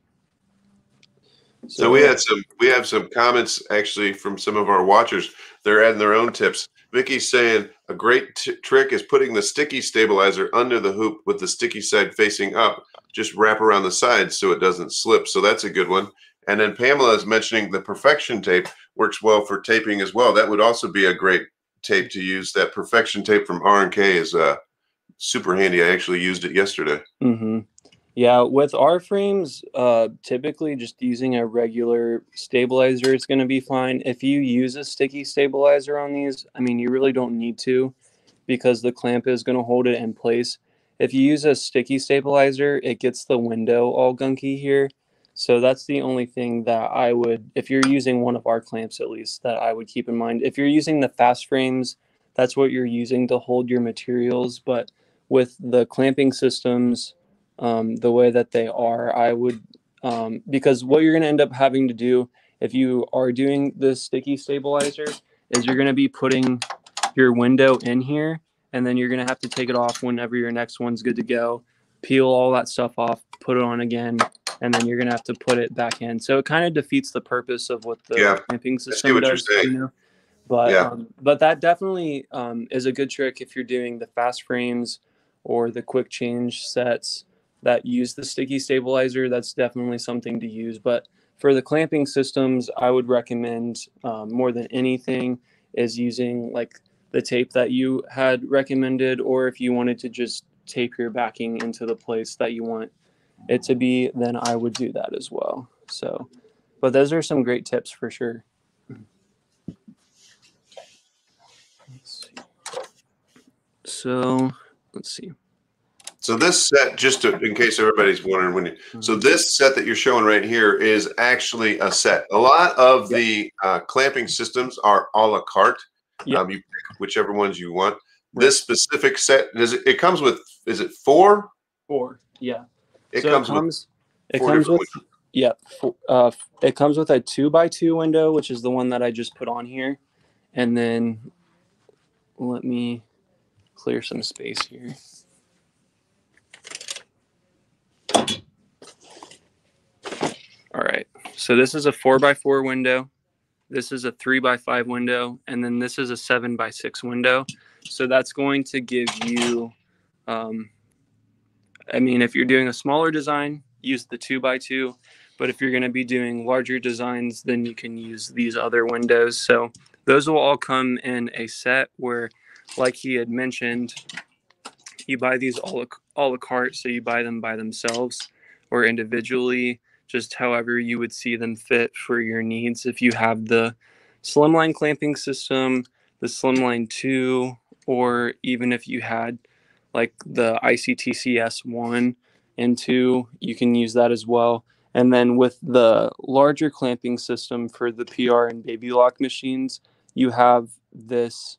So we have some comments actually from some of our watchers. They're adding their own tips. Vicky's saying a great trick is putting the sticky stabilizer under the hoop with the sticky side facing up. Just wrap around the sides so it doesn't slip. So that's a good one. And then Pamela is mentioning the perfection tape works well for taping as well. That would also be a great tape to use. That perfection tape from R&K is super handy. I actually used it yesterday. Mm-hmm. Yeah, with our frames, typically just using a regular stabilizer is going to be fine. If you use a sticky stabilizer on these, I mean, you really don't need to because the clamp is going to hold it in place. If you use a sticky stabilizer, it gets the window all gunky here. So that's the only thing that I would, if you're using one of our clamps at least, that I would keep in mind. If you're using the fast frames, that's what you're using to hold your materials. But with the clamping systems, the way that they are, I would, because what you're going to end up having to do if you are doing the sticky stabilizer is you're going to be putting your window in here and then you're going to have to take it off whenever your next one's good to go, peel all that stuff off, put it on again, and then you're going to have to put it back in. So it kind of defeats the purpose of what the clamping system does, you know? But that definitely is a good trick if you're doing the fast frames or the quick change sets that use the sticky stabilizer. That's definitely something to use. But for the clamping systems, I would recommend more than anything is using like the tape that you had recommended, or if you wanted to just tape your backing into the place that you want it to be, then I would do that as well. So, but those are some great tips for sure. So let's see. So this set, just in case everybody's wondering, so this set that you're showing right here is actually a set. A lot of the clamping systems are a la carte. You pick whichever ones you want. This specific set, it comes with, is it four? Four, yeah. It comes with it comes with a 2x2 window, which is the one that I just put on here. And then let me clear some space here. All right, so this is a 4x4 window. This is a 3x5 window, and then this is a 7x6 window. So that's going to give you, I mean, if you're doing a smaller design, use the 2x2. But if you're going to be doing larger designs, then you can use these other windows. So those will all come in a set where, like he had mentioned, you buy these a la carte. So you buy them by themselves or individually, just however you would see them fit for your needs. If you have the slimline clamping system, the slimline 2, or even if you had like the ICTCS 1 and 2, you can use that as well. And then with the larger clamping system for the PR and baby lock machines, you have this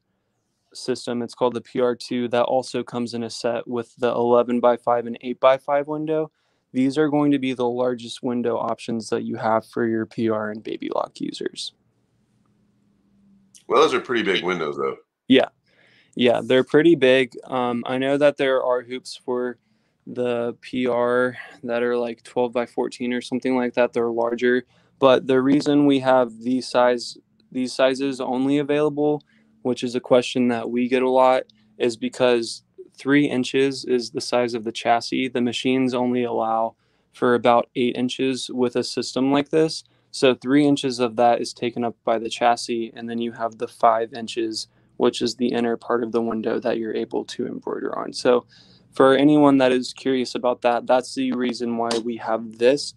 system. It's called the PR2 that also comes in a set with the 11 by 5 and 8 by 5 window. These are going to be the largest window options that you have for your PR and baby lock users. Well, those are pretty big windows, though. Yeah. Yeah, they're pretty big. I know that there are hoops for the PR that are like 12 by 14 or something like that. They're larger, but the reason we have these sizes only available, which is a question that we get a lot, is because 3 inches is the size of the chassis. The machines only allow for about 8 inches with a system like this. So 3 inches of that is taken up by the chassis, and then you have the 5 inches, which is the inner part of the window that you're able to embroider on. So for anyone that is curious about that, that's the reason why we have this.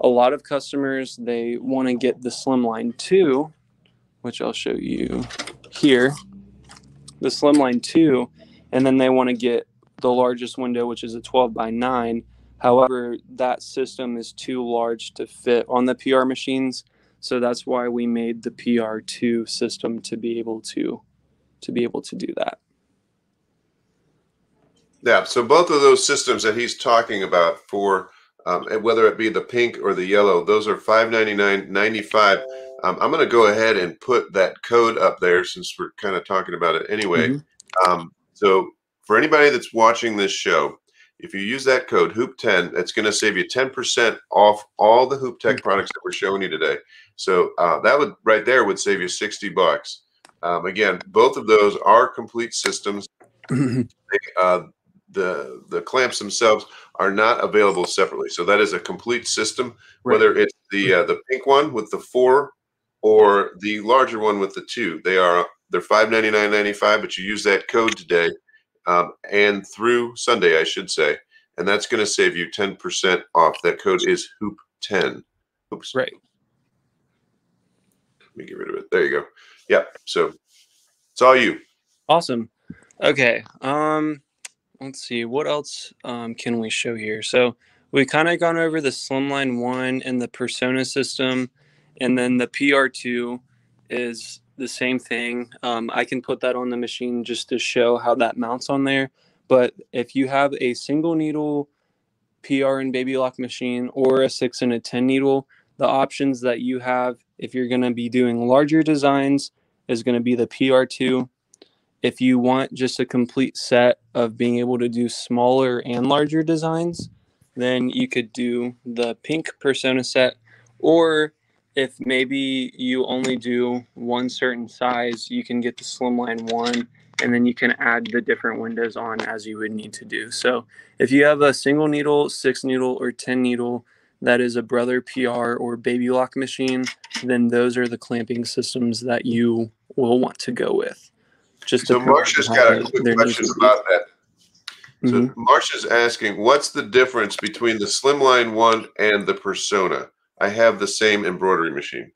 A lot of customers, they want to get the Slimline 2, which I'll show you here, the Slimline 2, and then they want to get the largest window, which is a 12 by 9. However, that system is too large to fit on the PR machines. So that's why we made the PR2 system to be able to do that. Yeah, so both of those systems that he's talking about for whether it be the pink or the yellow, those are $599.95. I'm going to go ahead and put that code up there since we're kind of talking about it anyway. So for anybody that's watching this show, if you use that code Hoop10, it's going to save you 10% off all the Hooptech products that we're showing you today. So that would right there would save you $60. Again, both of those are complete systems. The clamps themselves are not available separately. So that is a complete system, whether it's the pink one with the 4 or the larger one with the 2. They're $599.95, but you use that code today and through Sunday, I should say, and that's going to save you 10% off. That code is Hoop10. Oops. Right. Let me get rid of it. There you go. Yeah. So it's all you. Awesome. Okay. Let's see, what else can we show here? So we kind of gone over the Slimline 1 and the Persona system, and then the PR2 is the same thing. I can put that on the machine just to show how that mounts on there. But if you have a single needle PR and baby lock machine or a 6 and a 10 needle, the options that you have if you're going to be doing larger designs is going to be the PR2. If you want just a complete set of being able to do smaller and larger designs, then you could do the pink Persona set. Or if maybe you only do one certain size, you can get the Slimline 1, and then you can add the different windows on as you would need to do. So if you have a single needle, 6 needle, or 10 needle that is a brother PR or baby lock machine, then those are the clamping systems that you will want to go with. So Marcia's got a quick question about that. So Marcia's asking, what's the difference between the Slimline 1 and the Persona? I have the same embroidery machine.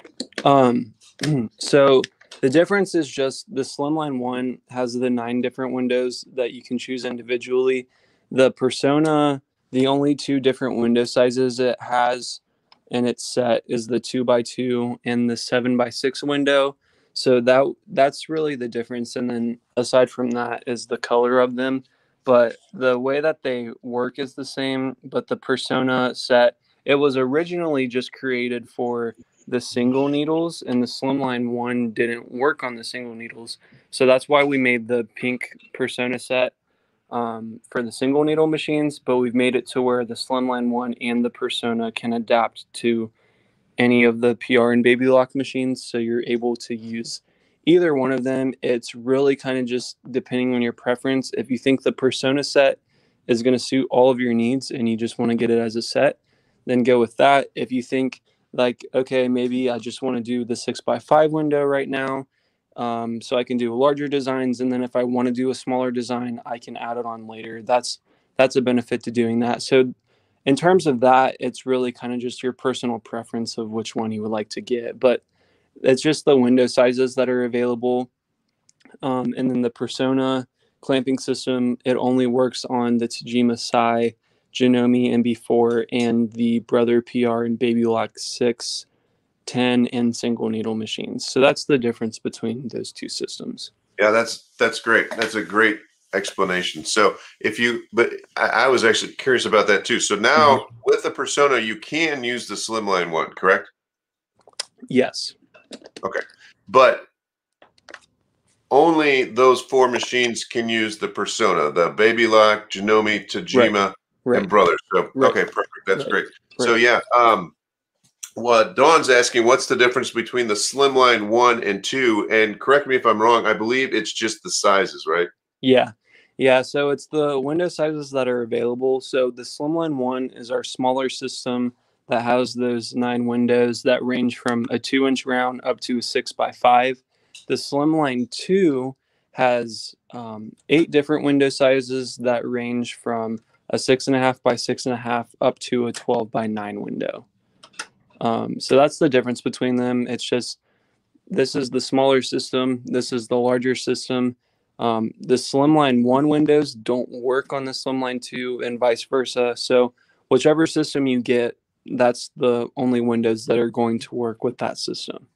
So the difference is just the Slimline 1 has the 9 different windows that you can choose individually. The Persona, the only 2 different window sizes it has in its set is the 2x2 and the 7x6 window. So that's really the difference. And then aside from that is the color of them. But the way that they work is the same. But the Persona set, it was originally just created for the single needles, and the Slimline 1 didn't work on the single needles. So that's why we made the pink Persona set for the single needle machines. But we've made it to where the Slimline 1 and the Persona can adapt to any of the PR and baby lock machines, so you're able to use either one of them. It's really kind of just depending on your preference. If you think the Persona set is going to suit all of your needs and you just want to get it as a set, then go with that. If you think like, okay, maybe I just want to do the 6x5 window right now, so I can do larger designs, and then if I want to do a smaller design, I can add it on later. That's a benefit to doing that. So in terms of that, it's really kind of just your personal preference of which one you would like to get. But it's just the window sizes that are available. And then the Persona clamping system, it only works on the Tajima Sai Janome MB4 and the Brother PR and Baby Lock 6, 10, and single needle machines. So that's the difference between those two systems. Yeah, that's great. That's a great explanation. So but I was actually curious about that too. So now with the Persona, you can use the Slimline one, correct? Yes. Okay. But only those 4 machines can use the Persona, the Baby Lock, Janome, Tajima, Right. and Brothers. So, Right. okay, perfect. That's Right. great. Right. So yeah, what Dawn's asking, what's the difference between the Slimline 1 and 2? And correct me if I'm wrong, I believe it's just the sizes, right? Yeah. Yeah, so it's the window sizes that are available. So the Slimline 1 is our smaller system that has those 9 windows that range from a 2-inch round up to a 6x5. The Slimline 2 has 8 different window sizes that range from a 6.5 by 6.5 up to a 12 by 9 window. So that's the difference between them. It's just this is the smaller system. This is the larger system. The Slimline 1 windows don't work on the Slimline 2 and vice versa. So whichever system you get, that's the only windows that are going to work with that system.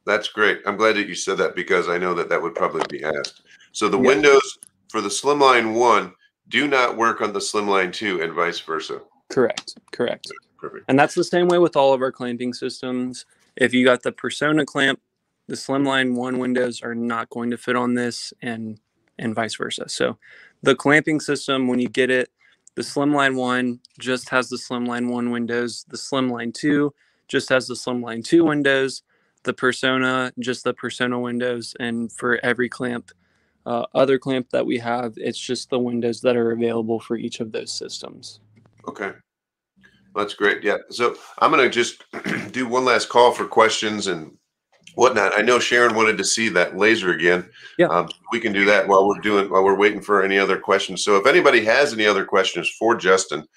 That's great. I'm glad that you said that because I know that that would probably be asked. So the Yeah. windows for the Slimline 1 do not work on the Slimline 2 and vice versa. Correct. Perfect. And that's the same way with all of our clamping systems. If you got the Persona clamp, the Slimline 1 windows are not going to fit on this and vice versa. So the clamping system, when you get it, the Slimline 1 just has the Slimline 1 windows. The Slimline 2 just has the Slimline 2 windows. The Persona, just the Persona windows. And for every clamp, other clamp that we have, it's just the windows that are available for each of those systems. Okay. That's great. Yeah. So I'm going to just do one last call for questions and whatnot. I know Sharon wanted to see that laser again. Yeah. We can do that while we're waiting for any other questions. So if anybody has any other questions for Justin,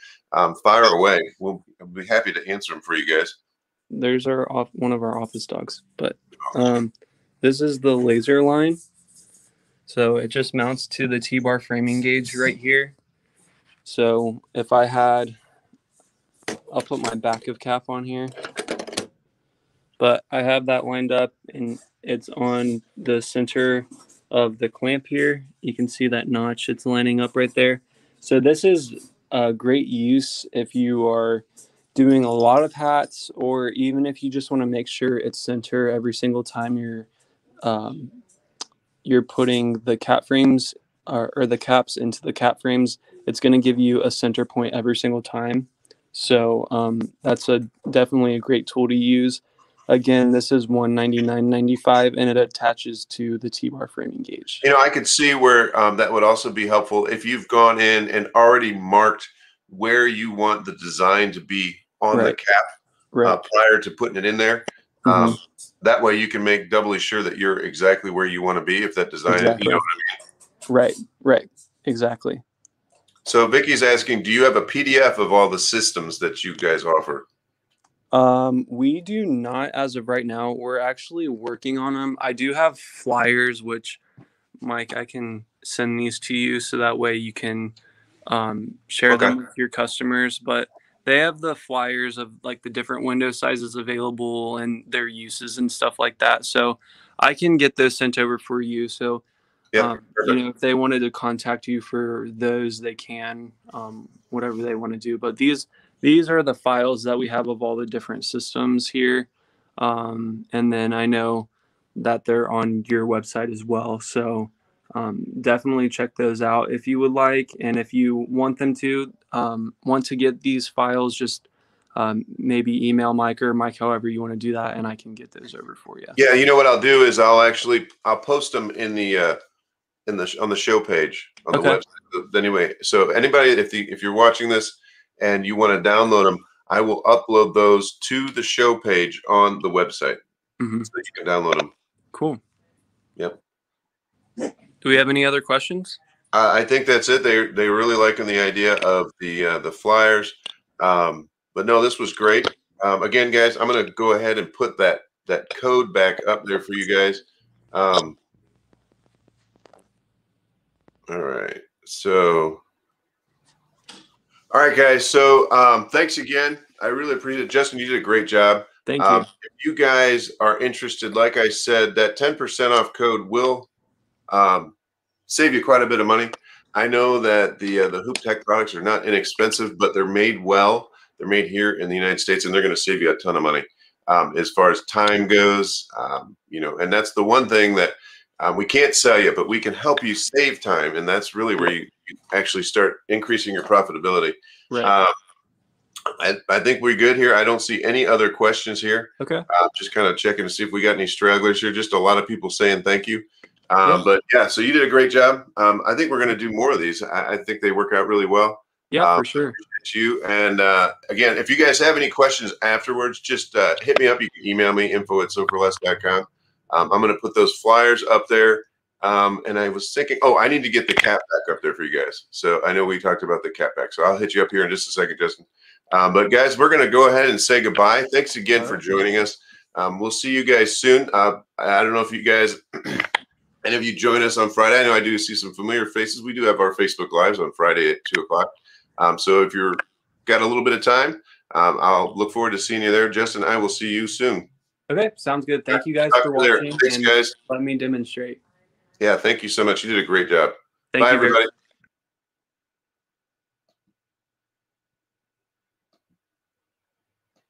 fire away. We'll be happy to answer them for you guys. There's one of our office dogs, but this is the laser line. So it just mounts to the T-bar framing gauge right here. So if I had, I'll put my backup cap on here, but I have that lined up and it's on the center of the clamp here. You can see that notch, it's lining up right there. So this is a great use if you are doing a lot of hats, or even if you just want to make sure it's center every single time you're putting the cap frames or the caps into the cap frames. It's going to give you a center point every single time. So that's definitely a great tool to use. Again, this is $199.95 and it attaches to the T-bar framing gauge. I could see where that would also be helpful if you've gone in and already marked where you want the design to be on the cap prior to putting it in there. That way you can make doubly sure that you're exactly where you want to be if that design, exactly. You know what I mean? Right. Exactly. So Vicky's asking, do you have a PDF of all the systems that you guys offer? We do not as of right now. We're actually working on them. I do have flyers, which Mike, I can send these to you so that way you can share them with your customers. But they have the flyers of like the different window sizes available and their uses and stuff like that. So I can get those sent over for you. So, if they wanted to contact you for those, they can, whatever they want to do. But these are the files that we have of all the different systems here. And then I know that they're on your website as well. So definitely check those out if you would like. And if you want them to want to get these files, just maybe email Mike or Mike, however you want to do that, and I can get those over for you. Yeah, you know what I'll do is I'll post them in the on the show page on the website. Anyway, so anybody, if you're watching this and you want to download them, I will upload those to the show page on the website so that you can download them. Cool. Yep. Do we have any other questions? I think that's it. They really liking the idea of the flyers. But no, this was great. Again, guys, I'm going to go ahead and put that code back up there for you guys. All right. So All right, guys. So thanks again. I really appreciate it. Justin, you did a great job. Thank you. If you guys are interested, like I said, that 10% off code will um, save you quite a bit of money. I know that the Hooptech products are not inexpensive, but they're made well. They're made here in the United States, and they're going to save you a ton of money as far as time goes. And that's the one thing that we can't sell you, but we can help you save time, and that's really where you actually start increasing your profitability. Right. I think we're good here. I don't see any other questions here. Okay. Just kind of checking to see if we got any stragglers here. Just a lot of people saying thank you. Yeah. But yeah, so you did a great job. I think we're going to do more of these. I think they work out really well. Yeah, for sure. Appreciate you. And again, if you guys have any questions afterwards, just hit me up. You can email me, info@soforless.com. I'm going to put those flyers up there. And I was thinking, I need to get the cap back up there for you guys. So I know we talked about the cap back. So I'll hit you up here in just a second, Justin. But guys, we're going to go ahead and say goodbye. Thanks again for joining us. We'll see you guys soon. I don't know if you guys, any of you join us on Friday. I know I do see some familiar faces. We do have our Facebook Lives on Friday at 2 o'clock. So if you're got a little bit of time, I'll look forward to seeing you there. Justin, I will see you soon. Okay, sounds good. Thank you guys for watching. Thanks, guys. Let me demonstrate. Yeah, thank you so much. You did a great job. Thank Bye, you everybody.